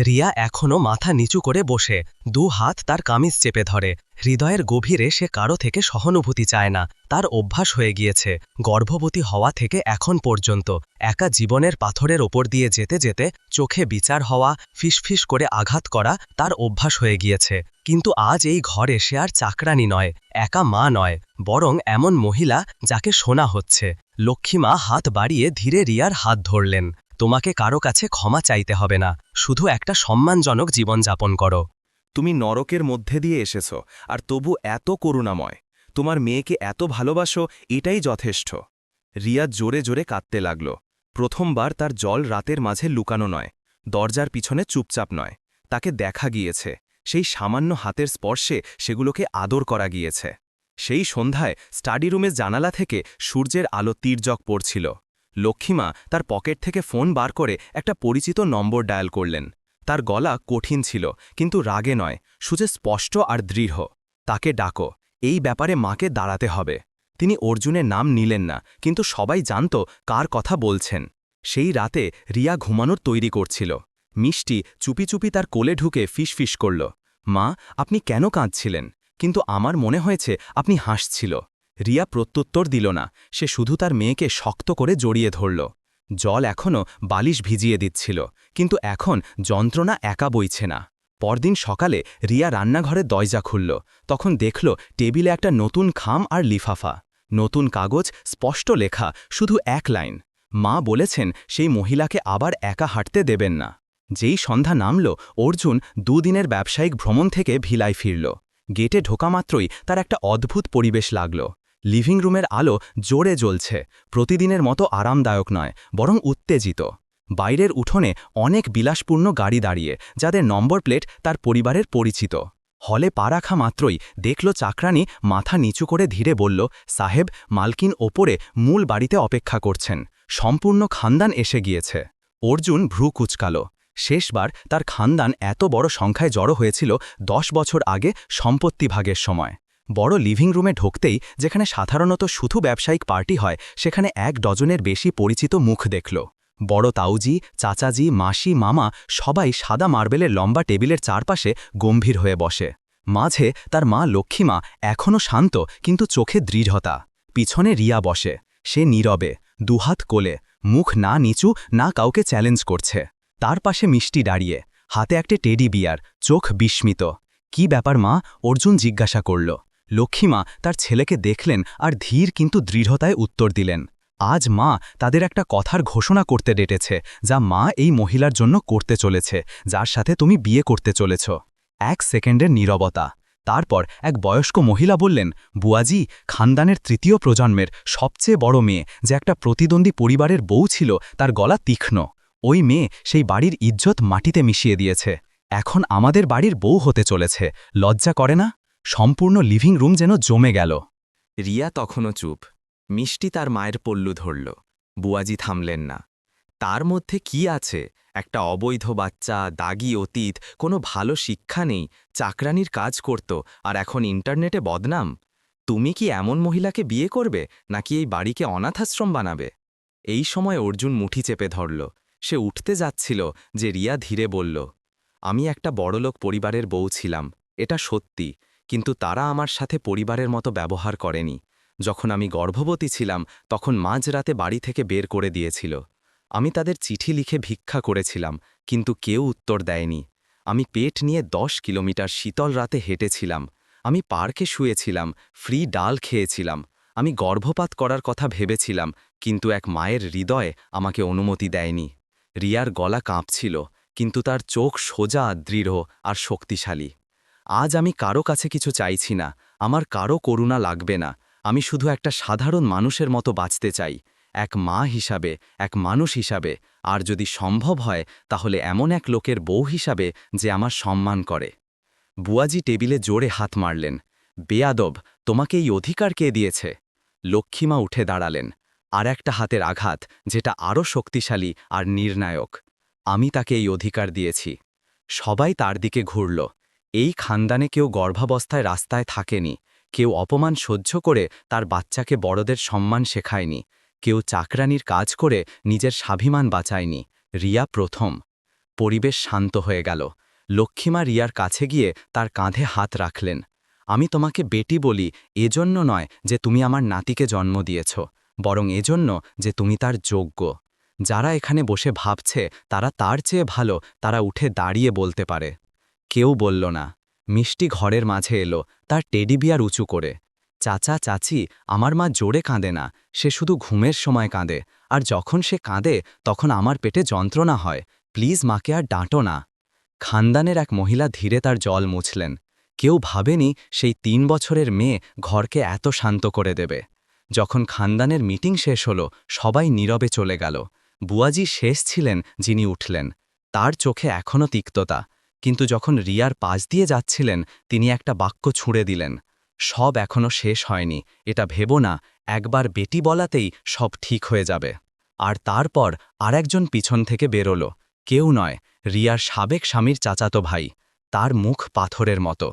রিয়া এখনও মাথা নিচু করে বসে, 2 হাত তার কামিজ চেপে ধরে। হৃদয়ের গভীরে সে কারো থেকে সহানুভূতি চায় না, তার অভ্যাস হয়ে গিয়েছে। গর্ভবতী হওয়া থেকে এখন পর্যন্ত একা জীবনের পাথরের ওপর দিয়ে যেতে যেতে চোখে বিচার হওয়া, ফিসফিস করে আঘাত করা তার অভ্যাস হয়ে গিয়েছে। কিন্তু আজ এই ঘরে সে আর চাকরানি নয়, একা মা নয়, বরং এমন মহিলা যাকে শোনা হচ্ছে। লক্ষ্মীমা হাত বাড়িয়ে ধীরে রিয়ার হাত ধরলেন। তোমাকে কারো কাছে ক্ষমা চাইতে হবে না, শুধু একটা সম্মানজনক জীবনযাপন করো। তুমি নরকের মধ্যে দিয়ে এসেছ, আর তবু এত করুণাময়। তোমার মেয়েকে এত ভালোবাসো, এটাই যথেষ্ট। রিয়া জোরে জোরে কাঁদতে লাগল। প্রথমবার তার জল রাতের মাঝে লুকানো নয়, দরজার পিছনে চুপচাপ নয়। তাকে দেখা গিয়েছে, সেই সামান্য হাতের স্পর্শে সেগুলোকে আদর করা গিয়েছে। সেই সন্ধ্যায় স্টাডি রুমের জানালা থেকে সূর্যের আলো তীর্যক পড়ছিল। লক্ষ্মীমা তার পকেট থেকে ফোন বার করে একটা পরিচিত নম্বর ডায়াল করলেন। তার গলা কঠিন ছিল, কিন্তু রাগে নয়, সুজে স্পষ্ট আর দৃঢ়। তাকে ডাকো, এই ব্যাপারে মাকে দাঁড়াতে হবে। তিনি অর্জুনের নাম নিলেন না, কিন্তু সবাই জানত কার কথা বলছেন। সেই রাতে রিয়া ঘুমানোর তৈরি করছিল। মিষ্টি চুপি চুপি তার কোলে ঢুকে ফিসফিস করল, মা, আপনি কেন কাঁদছিলেন? কিন্তু আমার মনে হয়েছে আপনি হাসছিল। রিয়া প্রত্যুত্তর দিল না, সে শুধু তার মেয়েকে শক্ত করে জড়িয়ে ধরল। জল এখনও বালিশ ভিজিয়ে দিচ্ছিল, কিন্তু এখন যন্ত্রণা একা বইছে না। পরদিন সকালে রিয়া রান্নাঘরের দরজা খুলল, তখন দেখল টেবিলে একটা নতুন খাম আর লিফাফা। নতুন কাগজ, স্পষ্ট লেখা, শুধু এক লাইন। মা বলেছেন সেই মহিলাকে আবার একা হাঁটতে দেবেন না। যেই সন্ধ্যা নামল, অর্জুন 2 দিনের ব্যবসায়িক ভ্রমণ থেকে ভিলায় ফিরল। গেটে ঢোকা মাত্রই তার একটা অদ্ভুত পরিবেশ লাগল। লিভিং রুমের আলো জোরে জ্বলছে, প্রতিদিনের মতো আরামদায়ক নয়, বরং উত্তেজিত। বাইরের উঠোনে অনেক বিলাসপূর্ণ গাড়ি দাঁড়িয়ে, যাদের নম্বর প্লেট তার পরিবারের পরিচিত। হলে পা রাখা মাত্রই দেখল চাকরানি মাথা নিচু করে ধীরে বলল, সাহেব, মালকিন ওপরে মূল বাড়িতে অপেক্ষা করছেন। সম্পূর্ণ খানদান এসে গিয়েছে। অর্জুন ভ্রু কুচকাল। শেষবার তার খানদান এত বড় সংখ্যায় জড়ো হয়েছিল 10 বছর আগে, সম্পত্তি ভাগের সময়। বড় লিভিং রুমে ঢুকতেই, যেখানে সাধারণত শুধু ব্যবসায়িক পার্টি হয়, সেখানে 1 ডজনের বেশি পরিচিত মুখ দেখল। বড় তাউজি, চাচাজি, মাসি, মামা সবাই সাদা মার্বেলের লম্বা টেবিলের চারপাশে গম্ভীর হয়ে বসে। মাঝে তার মা লক্ষ্মীমা, এখনও শান্ত, কিন্তু চোখে দৃঢ়তা। পিছনে রিয়া বসে, সে নীরবে, 2 হাত কোলে, মুখ না নিচু, না কাউকে চ্যালেঞ্জ করছে। তার পাশে মিষ্টি দাঁড়িয়ে, হাতে একটা টেডি বিয়ার, চোখ বিস্মিত। কি ব্যাপার মা? অর্জুন জিজ্ঞাসা করল। লক্ষ্মীমা তার ছেলেকে দেখলেন আর ধীর কিন্তু দৃঢ়তায় উত্তর দিলেন, আজ মা তাদের একটা কথার ঘোষণা করতে ডেটেছে, যা মা এই মহিলার জন্য করতে চলেছে, যার সাথে তুমি বিয়ে করতে চলেছ। 1 সেকেন্ডের নীরবতা। তারপর এক বয়স্ক মহিলা বললেন, বুয়াজি, খানদানের 3য় প্রজন্মের সবচেয়ে বড় মেয়ে, যে একটা প্রতিদ্বন্দ্বী পরিবারের বউ ছিল, তার গলা তীক্ষ্ণ। ওই মেয়ে সেই বাড়ির ইজ্জত মাটিতে মিশিয়ে দিয়েছে। এখন আমাদের বাড়ির বউ হতে চলেছে। লজ্জা করে না? সম্পূর্ণ লিভিং রুম যেন জমে গেল। রিয়া তখনও চুপ। মিষ্টি তার মায়ের পল্লু ধরল। বুয়াজি থামলেন না। তার মধ্যে কি আছে? একটা অবৈধ বাচ্চা, দাগী অতীত, কোনো ভালো শিক্ষা নেই, চাকরানির কাজ করত, আর এখন ইন্টারনেটে বদনাম। তুমি কি এমন মহিলাকে বিয়ে করবে, নাকি এই বাড়িকে অনাথাশ্রম বানাবে? এই সময় অর্জুন মুঠি চেপে ধরল। সে উঠতে যাচ্ছিল যে রিয়া ধীরে বলল, আমি একটা বড়লোক পরিবারের বউ ছিলাম, এটা সত্যি, কিন্তু তারা আমার সাথে পরিবারের মতো ব্যবহার করেনি। যখন আমি গর্ভবতী ছিলাম তখন মাঝরাতে বাড়ি থেকে বের করে দিয়েছিল। আমি তাদের চিঠি লিখে ভিক্ষা করেছিলাম, কিন্তু কেউ উত্তর দেয়নি। আমি পেট নিয়ে 10 কিলোমিটার শীতল রাতে হেঁটেছিলাম। আমি পার্কে শুয়েছিলাম, ফ্রি ডাল খেয়েছিলাম। আমি গর্ভপাত করার কথা ভেবেছিলাম, কিন্তু এক মায়ের হৃদয় আমাকে অনুমতি দেয়নি। রিয়ার গলা কাঁপছিল, কিন্তু তার চোখ সোজা, দৃঢ় আর শক্তিশালী। আজ আমি কারো কাছে কিছু চাইছি না, আমার কারো করুণা লাগবে না। আমি শুধু একটা সাধারণ মানুষের মতো বাঁচতে চাই, এক মা হিসাবে, এক মানুষ হিসাবে, আর যদি সম্ভব হয় তাহলে এমন এক লোকের বউ হিসাবে যে আমার সম্মান করে। বুয়াজি টেবিলে জোরে হাত মারলেন। বেয়াদব, তোমাকে এই অধিকার কে দিয়েছে? লক্ষ্মীমা উঠে দাঁড়ালেন। আর একটা হাতের আঘাত, যেটা আরও শক্তিশালী আর নির্ণায়ক। আমি তাকে এই অধিকার দিয়েছি। সবাই তার দিকে ঘুরল। এই খানদানে কেউ গর্ভাবস্থায় রাস্তায় থাকেনি, কেউ অপমান সহ্য করে তার বাচ্চাকে বড়দের সম্মান শেখায়নি, কেউ চাকরানির কাজ করে নিজের স্বাভিমান বাঁচায়নি। রিয়া প্রথম। পরিবেশ শান্ত হয়ে গেল। লক্ষ্মীমা রিয়ার কাছে গিয়ে তার কাঁধে হাত রাখলেন। আমি তোমাকে বেটি বলি এজন্য নয় যে তুমি আমার নাতিকে জন্ম দিয়েছ, বরং এজন্য যে তুমি তার যোগ্য। যারা এখানে বসে ভাবছে তারা তার চেয়ে ভালো, তারা উঠে দাঁড়িয়ে বলতে পারে। কেউ বলল না। মিষ্টি ঘরের মাঝে এলো, তার টেডি বিয়ার উঁচু করে। চাচা চাচি, আমার মা জোরে কাঁদে না, সে শুধু ঘুমের সময় কাঁদে, আর যখন সে কাঁদে তখন আমার পেটে যন্ত্রণা হয়। প্লিজ মাকে আর ডাঁটো না। খানদানের এক মহিলা ধীরে তার জল মুছলেন। কেউ ভাবেনি সেই 3 বছরের মেয়ে ঘরকে এত শান্ত করে দেবে। যখন খানদানের মিটিং শেষ হলো, সবাই নীরবে চলে গেল। বুয়াজি শেষ ছিলেন যিনি উঠলেন। তার চোখে এখনও তিক্ততা, কিন্তু যখন রিয়ার পাশ দিয়ে যাচ্ছিলেন তিনি একটা বাক্য ছুঁড়ে দিলেন। সব এখনও শেষ হয়নি, এটা ভেবো না, একবার বেটি বলাতেই সব ঠিক হয়ে যাবে। আর তারপর আরেকজন পিছন থেকে বেরোলো। কেউ নয়, রিয়ার সাবেক স্বামীর চাচাতো ভাই। তার মুখ পাথরের মতো।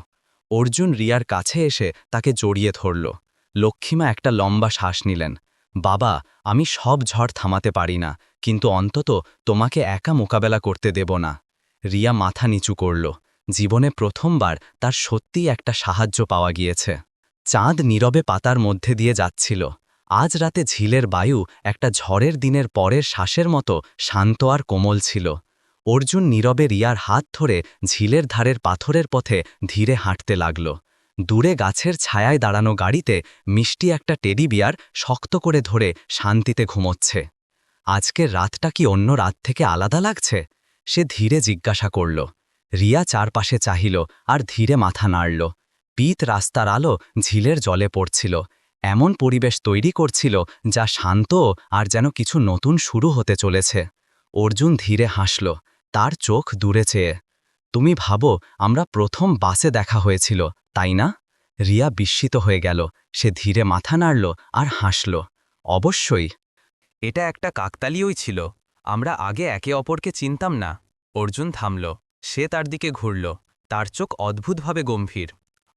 অর্জুন রিয়ার কাছে এসে তাকে জড়িয়ে ধরল। লক্ষ্মীমা একটা লম্বা শ্বাস নিলেন। বাবা, আমি সব ঝড় থামাতে পারি না, কিন্তু অন্তত তোমাকে একা মোকাবেলা করতে দেব না। রিয়া মাথা নিচু করল। জীবনে প্রথমবার তার সত্যিই একটা সাহায্য পাওয়া গিয়েছে। চাঁদ নীরবে পাতার মধ্যে দিয়ে যাচ্ছিল। আজ রাতে ঝিলের বায়ু একটা ঝড়ের দিনের পরের শ্বাসের মতো শান্ত আর কোমল ছিল। অর্জুন নীরবে রিয়ার হাত ধরে ঝিলের ধারের পাথরের পথে ধীরে হাঁটতে লাগল। দূরে গাছের ছায়ায় দাঁড়ানো গাড়িতে মিষ্টি একটা টেডি বিয়ার শক্ত করে ধরে শান্তিতে ঘুমোচ্ছে। আজকের রাতটা কি অন্য রাত থেকে আলাদা লাগছে? সে ধীরে জিজ্ঞাসা করল। রিয়া চারপাশে চাহিল আর ধীরে মাথা নাড়ল। পিত রাস্তার আলো ঝিলের জলে পড়ছিল, এমন পরিবেশ তৈরি করছিল যা শান্ত আর যেন কিছু নতুন শুরু হতে চলেছে। অর্জুন ধীরে হাসল, তার চোখ দূরে চেয়ে। তুমি ভাবো, আমরা প্রথম বাসে দেখা হয়েছিল, তাই না? রিয়া বিস্মিত হয়ে গেল। সে ধীরে মাথা নাড়ল আর হাসল। অবশ্যই। এটা একটা কাকতালীয়ই ছিল। আমরা আগে একে অপরকে চিনতাম না। অর্জুন থামল। সে তার দিকে ঘুরল। তার চোখ অদ্ভুতভাবে গম্ভীর।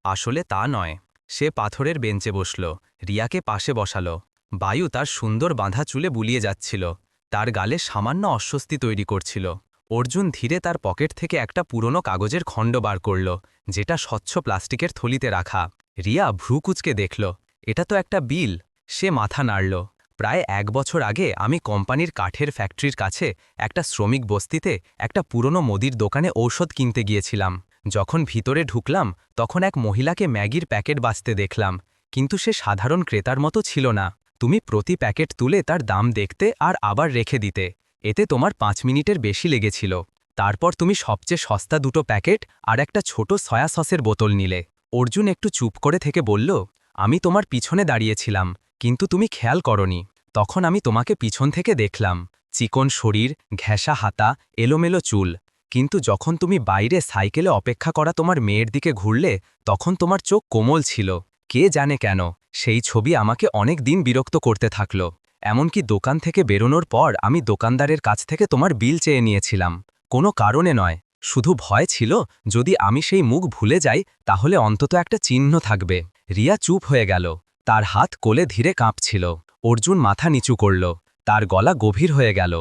আসলে তা নয়। সে পাথরের বেঞ্চে বসল, রিয়াকে পাশে বসাল। বায়ু তার সুন্দর বাঁধা চুলে বুলিয়ে যাচ্ছিল, তার গালে সামান্য অস্বস্তি তৈরি করছিল। অর্জুন ধীরে তার পকেট থেকে একটা পুরনো কাগজের খণ্ড বার করল, যেটা স্বচ্ছ প্লাস্টিকের থলিতে রাখা। রিয়া ভ্রু কুঁচকে দেখল, এটা তো একটা বিল। সে মাথা নাড়ল। প্রায় 1 বছর আগে আমি কোম্পানির কাঠের ফ্যাক্টরির কাছে একটা শ্রমিক বস্তিতে একটা পুরনো মুদির দোকানে ঔষধ কিনতে গিয়েছিলাম। যখন ভিতরে ঢুকলাম তখন এক মহিলাকে ম্যাগির প্যাকেট বাঁচতে দেখলাম, কিন্তু সে সাধারণ ক্রেতার মতো ছিল না। তুমি প্রতি প্যাকেট তুলে তার দাম দেখতে আর আবার রেখে দিতে। এতে তোমার 5 মিনিটের বেশি লেগেছিল। তারপর তুমি সবচেয়ে সস্তা 2টো প্যাকেট আর একটা ছোট সয়া সসের বোতল নিলে। অর্জুন একটু চুপ করে থেকে বলল, আমি তোমার পিছনে দাঁড়িয়েছিলাম, কিন্তু তুমি খেয়াল করনি। তখন আমি তোমাকে পিছন থেকে দেখলাম, চিকন শরীর, ঘেঁষা হাতা, এলোমেলো চুল। কিন্তু যখন তুমি বাইরে সাইকেলে অপেক্ষা করা তোমার মেয়ের দিকে ঘুরলে, তখন তোমার চোখ কোমল ছিল। কে জানে কেন, সেই ছবি আমাকে অনেক দিন বিরক্ত করতে থাকল। এমনকি দোকান থেকে বেরোনোর পর আমি দোকানদারের কাছ থেকে তোমার বিল চেয়ে নিয়েছিলাম। কোনো কারণে নয়, শুধু ভয় ছিল যদি আমি সেই মুখ ভুলে যাই তাহলে অন্তত একটা চিহ্ন থাকবে। রিয়া চুপ হয়ে গেল। তার হাত কোলে ধীরে কাঁপছিল। অর্জুন মাথা নিচু করল। তার গলা গভীর হয়ে গেল।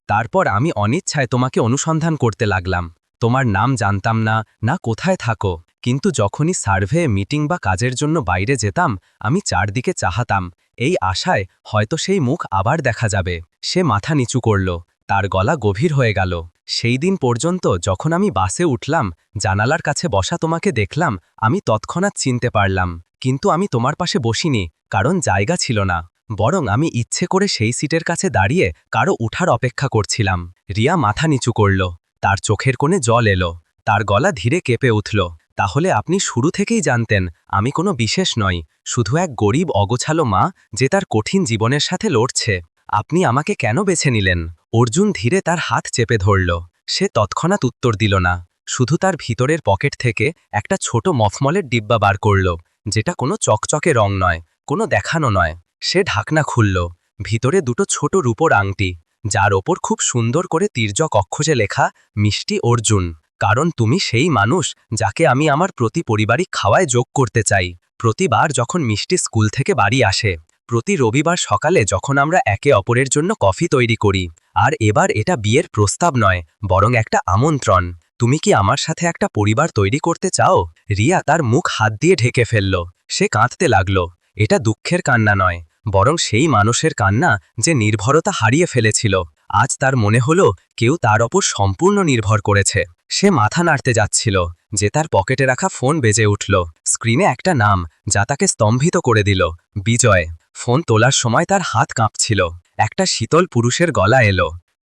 তারপর আমি অনিচ্ছায় তোমাকে অনুসন্ধান করতে লাগলাম। তোমার নাম জানতাম না, না কোথায় থাকো। কিন্তু যখনই সার্ভে মিটিং বা কাজের জন্য বাইরে যেতাম আমি চারদিকে চাহাতাম এই আশায় হয়তো সেই মুখ আবার দেখা যাবে। সে মাথা নিচু করল, তার গলা গভীর হয়ে গেল। সেই দিন পর্যন্ত যখন আমি বাসে উঠলাম, জানালার কাছে বসা তোমাকে দেখলাম, আমি তৎক্ষণাৎ চিনতে পারলাম। কিন্তু আমি তোমার পাশে বসিনি, কারণ জায়গা ছিল না। বরং আমি ইচ্ছে করে সেই সিটের কাছে দাঁড়িয়ে কারো উঠার অপেক্ষা করছিলাম। রিয়া মাথা নিচু করল, তার চোখের কোণে জল এলো, তার গলা ধীরে কেঁপে উঠল। তাহলে আপনি শুরু থেকেই জানতেন আমি কোনো বিশেষ নই, শুধু এক গরিব অগোছালো মা যে তার কঠিন জীবনের সাথে লড়ছে। আপনি আমাকে কেন বেছে নিলেন? অর্জুন ধীরে তার হাত চেপে ধরল। সে তৎক্ষণাৎ উত্তর দিল না, শুধু তার ভিতরের পকেট থেকে একটা ছোট মফমলের ডিব্বা বার করল, যেটা কোনো চকচকে রং নয়, কোনো দেখানো নয়। সে ঢাকনা খুলল, ভিতরে দুটো ছোট রূপোর আংটি, যার ওপর খুব সুন্দর করে তির্যক অক্ষরে লেখা মিষ্টি অর্জুন, কারণ তুমি সেই মানুষ যাকে আমি আমার প্রতি পারিবারিক খাওয়ায় যোগ করতে চাই। প্রতিবার যখন মিষ্টি স্কুল থেকে বাড়ি আসে, প্রতি রবিবার সকালে যখন আমরা একে অপরের জন্য কফি তৈরি করি, আর এবার এটা বিয়ের প্রস্তাব নয়, বরং একটা আমন্ত্রণ। তুমি কি আমার সাথে একটা পরিবার তৈরি করতে চাও? রিয়া তার মুখ হাত দিয়ে ঢেকে ফেলল। সে কাঁদতে লাগল। এটা দুঃখের কান্না নয়, বরং সেই মানুষের কান্না যে নির্ভরতা হারিয়ে ফেলেছিল। আজ তার মনে হলো কেউ তার ওপর সম্পূর্ণ নির্ভর করেছে। সে মাথা নাড়তে যাচ্ছিল যে তার পকেটে রাখা ফোন বেজে উঠল। স্ক্রিনে একটা নাম যা তাকে স্তম্ভিত করে দিল, বিজয়। ফোন তোলার সময় তার হাত কাঁপছিল। একটা শীতল পুরুষের গলা এলো।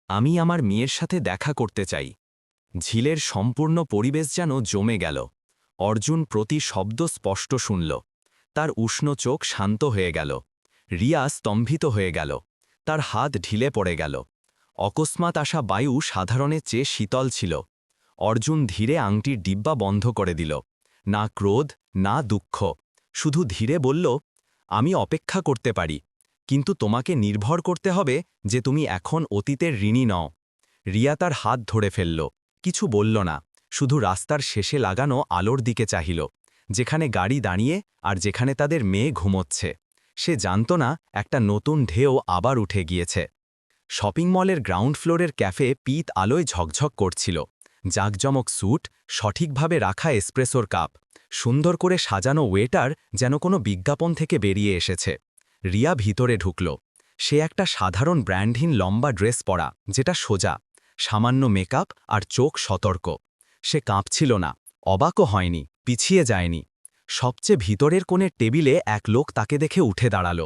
আমি আমার মেয়ের সাথে দেখা করতে চাই। ঝিলের সম্পূর্ণ পরিবেশ যেন জমে গেল। অর্জুন প্রতি শব্দ স্পষ্ট শুনল। তার উষ্ণ চোখ শান্ত হয়ে গেল। রিয়া স্তম্ভিত হয়ে গেল। তার হাত ঢিলে পড়ে গেল। অকস্মাৎ আসা বায়ু সাধারণের চেয়ে শীতল ছিল। অর্জুন ধীরে আংটির ডিব্বা বন্ধ করে দিল। না ক্রোধ, না দুঃখ, শুধু ধীরে বলল, আমি অপেক্ষা করতে পারি, কিন্তু তোমাকে নির্ভর করতে হবে যে তুমি এখন অতীতের ঋণী নও। রিয়া তার হাত ধরে ফেলল, কিছু বলল না, শুধু রাস্তার শেষে লাগানো আলোর দিকে চাহিল, যেখানে গাড়ি দাঁড়িয়ে আর যেখানে তাদের মেয়ে ঘুমোচ্ছে। সে জানত না একটা নতুন ঢেউ আবার উঠে গিয়েছে। শপিং মলের গ্রাউন্ড ফ্লোরের ক্যাফে পিত আলোয় ঝকঝক করছিল। জাঁকজমক স্যুট, সঠিকভাবে রাখা এসপ্রেসোর কাপ, সুন্দর করে সাজানো ওয়েটার যেন কোনো বিজ্ঞাপন থেকে বেরিয়ে এসেছে। রিয়া ভিতরে ঢুকল। সে একটা সাধারণ ব্র্যান্ডহীন লম্বা ড্রেস পরা, যেটা সোজা, সামান্য মেকআপ আর চোখ সতর্ক। সে কাঁপছিল না, অবাকও হয়নি, পিছিয়ে যায়নি। সবচেয়ে ভিতরের কোণের টেবিলে এক লোক তাকে দেখে উঠে দাঁড়াল।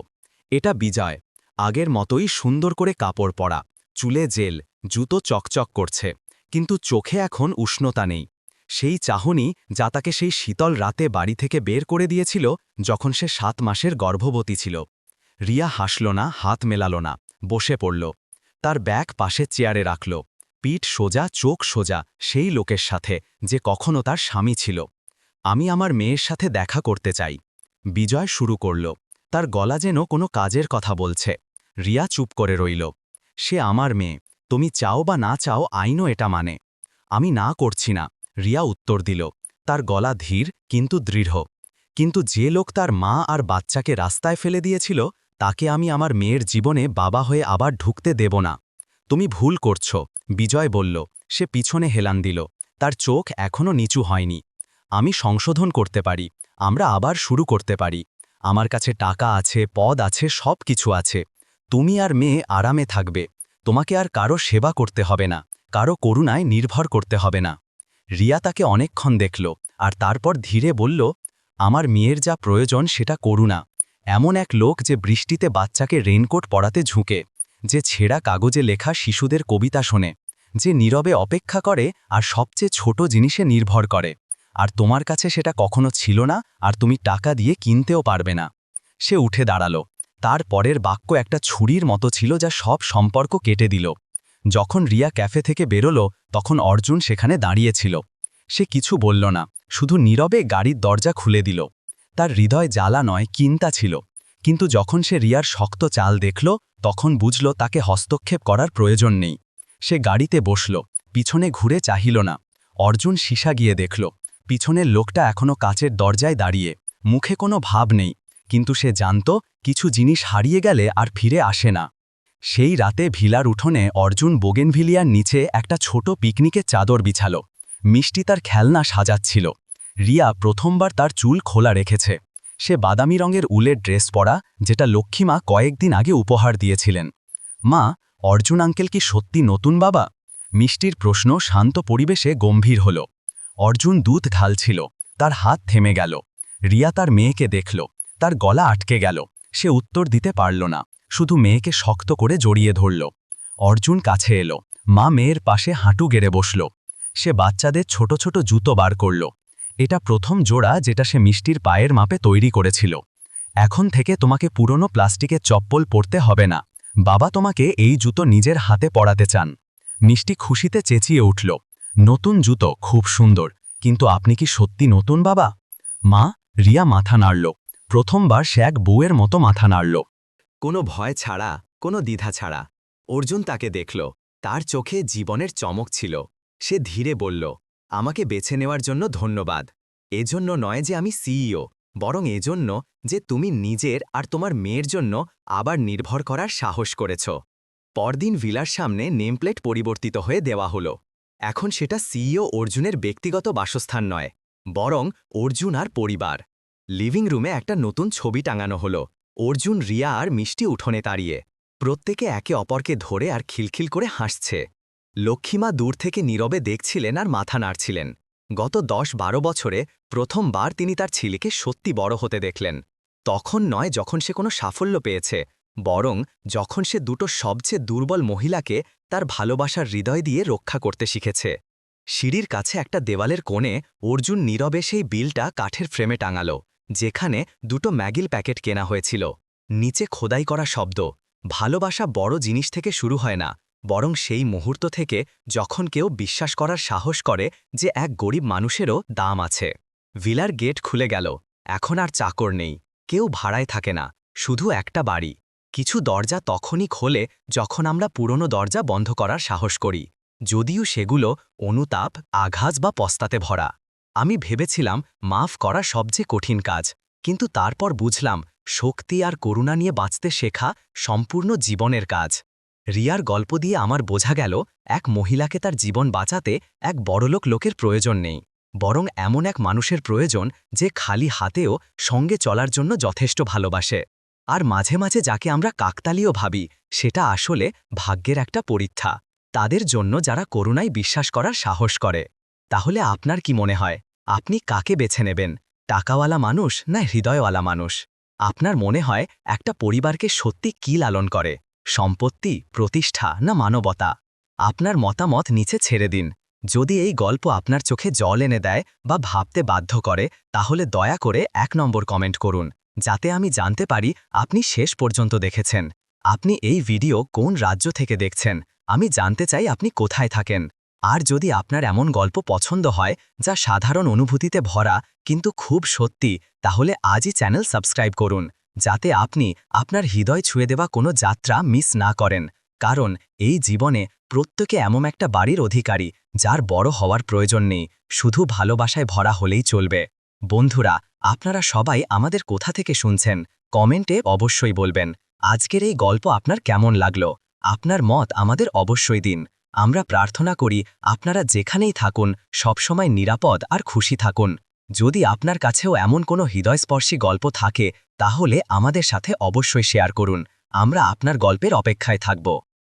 এটা বিজয়, আগের মতোই সুন্দর করে কাপড় পরা, চুলে জেল, জুতো চকচক করছে, কিন্তু চোখে এখন উষ্ণতা নেই। সেই চাহনি যা তাকে সেই শীতল রাতে বাড়ি থেকে বের করে দিয়েছিল যখন সে 7 মাসের গর্ভবতী ছিল। রিয়া হাসল না, হাত মেলাল না, বসে পড়ল। তার ব্যাগ পাশে চেয়ারে রাখল, পিঠ সোজা, চোখ সোজা, সেই লোকের সাথে যে কখনো তার স্বামী ছিল। আমি আমার মেয়ের সাথে দেখা করতে চাই। বিজয় শুরু করল, তার গলা যেন কোনো কাজের কথা বলছে। রিয়া চুপ করে রইল। সে আমার মেয়ে, তুমি চাও বা না চাও আইনও এটা মানে। আমি না করছি না, রিয়া উত্তর দিল, তার গলা ধীর কিন্তু দৃঢ়। কিন্তু যে লোক তার মা আর বাচ্চাকে রাস্তায় ফেলে দিয়েছিল, তাকে আমি আমার মেয়ের জীবনে বাবা হয়ে আবার ঢুকতে দেব না। তুমি ভুল করছ, বিজয় বলল। সে পিছনে হেলান দিল, তার চোখ এখনও নিচু হয়নি। আমি সংশোধন করতে পারি, আমরা আবার শুরু করতে পারি। আমার কাছে টাকা আছে, পদ আছে, সব কিছু আছে। তুমি আর মেয়ে আরামে থাকবে। তোমাকে আর কারো সেবা করতে হবে না, কারো করুণায় নির্ভর করতে হবে না। রিয়া তাকে অনেকক্ষণ দেখল, আর তারপর ধীরে বলল, আমার মেয়ের যা প্রয়োজন সেটা করুণা। এমন এক লোক যে বৃষ্টিতে বাচ্চাকে রেইনকোট পরাতে ঝুঁকে, যে ছেঁড়া কাগজে লেখা শিশুদের কবিতা শোনে, যে নীরবে অপেক্ষা করে আর সবচেয়ে ছোট জিনিসে নির্ভর করে। আর তোমার কাছে সেটা কখনো ছিল না, আর তুমি টাকা দিয়ে কিনতেও পারবে না। সে উঠে দাঁড়াল। তার পরের বাক্য একটা ছুরির মতো ছিল যা সব সম্পর্ক কেটে দিল। যখন রিয়া ক্যাফে থেকে বেরোল, তখন অর্জুন সেখানে দাঁড়িয়েছিল। সে কিছু বলল না, শুধু নীরবে গাড়ির দরজা খুলে দিল। তার হৃদয় জ্বালা নয়, চিন্তা ছিল। কিন্তু যখন সে রিয়ার শক্ত চাল দেখল, তখন বুঝল তাকে হস্তক্ষেপ করার প্রয়োজন নেই। সে গাড়িতে বসল, পিছনে ঘুরে চাহিল না। অর্জুন সীসা গিয়ে দেখল, পিছনের লোকটা এখনো কাচের দরজায় দাঁড়িয়ে, মুখে কোনো ভাব নেই, কিন্তু সে জানত কিছু জিনিস হারিয়ে গেলে আর ফিরে আসে না। সেই রাতে ভিলার উঠোনে অর্জুন বোগেনভিলিয়ার নিচে একটা ছোট পিকনিকের চাদর বিছাল। মিষ্টি তার খেলনা সাজাচ্ছিল। রিয়া প্রথমবার তার চুল খোলা রেখেছে। সে বাদামি রঙের উলের ড্রেস পরা, যেটা লক্ষ্মীমা কয়েকদিন আগে উপহার দিয়েছিলেন। মা, অর্জুন আঙ্কেল কি সত্যি নতুন বাবা? মিষ্টির প্রশ্ন শান্ত পরিবেশে গম্ভীর হল। অর্জুন দুধ ঢালছিল, তার হাত থেমে গেল। রিয়া তার মেয়েকে দেখল, তার গলা আটকে গেল। সে উত্তর দিতে পারল না, শুধু মেয়েকে শক্ত করে জড়িয়ে ধরল। অর্জুন কাছে এলো, মা মেয়ের পাশে হাঁটু গেড়ে বসল। সে বাচ্চাদের ছোট ছোট জুতো বার করল। এটা প্রথম জোড়া যেটা সে মিষ্টির পায়ের মাপে তৈরি করেছিল। এখন থেকে তোমাকে পুরনো প্লাস্টিকের চপ্পল পরতে হবে না, বাবা তোমাকে এই জুতো নিজের হাতে পরাতে চান। মিষ্টি খুশিতে চেঁচিয়ে উঠল, নতুন জুতো খুব সুন্দর, কিন্তু আপনি কি সত্যি নতুন বাবা? মা, রিয়া মাথা নাড়ল। প্রথমবার সে এক বউয়ের মতো মাথা নাড়ল। কোনো ভয় ছাড়া, কোনো দ্বিধা ছাড়া। অর্জুন তাকে দেখল, তার চোখে জীবনের চমক ছিল। সে ধীরে বলল, আমাকে বেছে নেওয়ার জন্য ধন্যবাদ। এজন্য নয় যে আমি সিইও, বরং এজন্য যে তুমি নিজের আর তোমার মেয়ের জন্য আবার নির্ভর করার সাহস করেছ। পরদিন ভিলার সামনে নেমপ্লেট পরিবর্তিত হয়ে দেওয়া হলো। এখন সেটা সিইও অর্জুনের ব্যক্তিগত বাসস্থান নয়, বরং অর্জুন আর পরিবার। লিভিং রুমে একটা নতুন ছবি টাঙানো হলো, অর্জুন, রিয়া আর মিষ্টি উঠোনে দাঁড়িয়ে। প্রত্যেকে একে অপরকে ধরে আর খিলখিল করে হাসছে। লক্ষ্মীমা দূর থেকে নীরবে দেখছিলেন আর মাথা নাড়ছিলেন। গত 10-12 বছরে প্রথমবার তিনি তার ছেলেকে সত্যি বড় হতে দেখলেন। তখন নয় যখন সে কোনো সাফল্য পেয়েছে, বরং যখন সে দুটো সবচেয়ে দুর্বল মহিলাকে তার ভালোবাসার হৃদয় দিয়ে রক্ষা করতে শিখেছে। সিঁড়ির কাছে একটা দেওয়ালের কোণে অর্জুন নীরবে সেই বিলটা কাঠের ফ্রেমে টাঙাল, যেখানে দুটো ম্যাগিল প্যাকেট কেনা হয়েছিল। নিচে খোদাই করা শব্দ, ভালোবাসা বড় জিনিস থেকে শুরু হয় না, বরং সেই মুহূর্ত থেকে যখন কেউ বিশ্বাস করার সাহস করে যে এক গরিব মানুষেরও দাম আছে। ভিলার গেট খুলে গেল। এখন আর চাকর নেই, কেউ ভাড়ায় থাকে না, শুধু একটা বাড়ি। কিছু দরজা তখনই খোলে যখন আমরা পুরনো দরজা বন্ধ করার সাহস করি, যদিও সেগুলো অনুতাপ, আঘাত বা পস্তাতে ভরা। আমি ভেবেছিলাম মাফ করা সবচেয়ে কঠিন কাজ, কিন্তু তারপর বুঝলাম শক্তি আর করুণা নিয়ে বাঁচতে শেখা সম্পূর্ণ জীবনের কাজ। রিয়ার গল্প দিয়ে আমার বোঝা গেল, এক মহিলাকে তার জীবন বাঁচাতে এক বড়লোক লোকের প্রয়োজন নেই, বরং এমন এক মানুষের প্রয়োজন যে খালি হাতেও সঙ্গে চলার জন্য যথেষ্ট ভালোবাসে। আর মাঝে মাঝে যাকে আমরা কাকতালীয় ভাবি, সেটা আসলে ভাগ্যের একটা পরীক্ষা, তাদের জন্য যারা করুণায় বিশ্বাস করার সাহস করে। তাহলে আপনার কি মনে হয়, আপনি কাকে বেছে নেবেন, টাকাওয়ালা মানুষ না হৃদয়ওয়ালা মানুষ? আপনার মনে হয় একটা পরিবারকে সত্যি কি লালন করে, সম্পত্তি, প্রতিষ্ঠা না মানবতা? আপনার মতামত নিচে ছেড়ে দিন। যদি এই গল্প আপনার চোখে জল এনে দেয় বা ভাবতে বাধ্য করে, তাহলে দয়া করে 1 নম্বর কমেন্ট করুন, যাতে আমি জানতে পারি আপনি শেষ পর্যন্ত দেখেছেন। আপনি এই ভিডিও কোন রাজ্য থেকে দেখছেন, আমি জানতে চাই আপনি কোথায় থাকেন। আর যদি আপনার এমন গল্প পছন্দ হয় যা সাধারণ অনুভূতিতে ভরা কিন্তু খুব সত্যি, তাহলে আজই চ্যানেল সাবস্ক্রাইব করুন, যাতে আপনি আপনার হৃদয় ছুঁয়ে দেওয়া কোনো যাত্রা মিস না করেন। কারণ এই জীবনে প্রত্যেকে এমন একটা বাড়ির অধিকারী, যার বড় হওয়ার প্রয়োজন নেই, শুধু ভালোবাসায় ভরা হলেই চলবে। বন্ধুরা, আপনারা সবাই আমাদের কোথা থেকে শুনছেন, কমেন্টে অবশ্যই বলবেন। আজকের এই গল্প আপনার কেমন লাগলো? আপনার মত আমাদের অবশ্যই দিন। আমরা প্রার্থনা করি আপনারা যেখানেই থাকুন সবসময় নিরাপদ আর খুশি থাকুন। যদি আপনার কাছেও এমন কোনো হৃদয়স্পর্শী গল্প থাকে, তাহলে আমাদের সাথে অবশ্যই শেয়ার করুন। আমরা আপনার গল্পের অপেক্ষায় থাকব।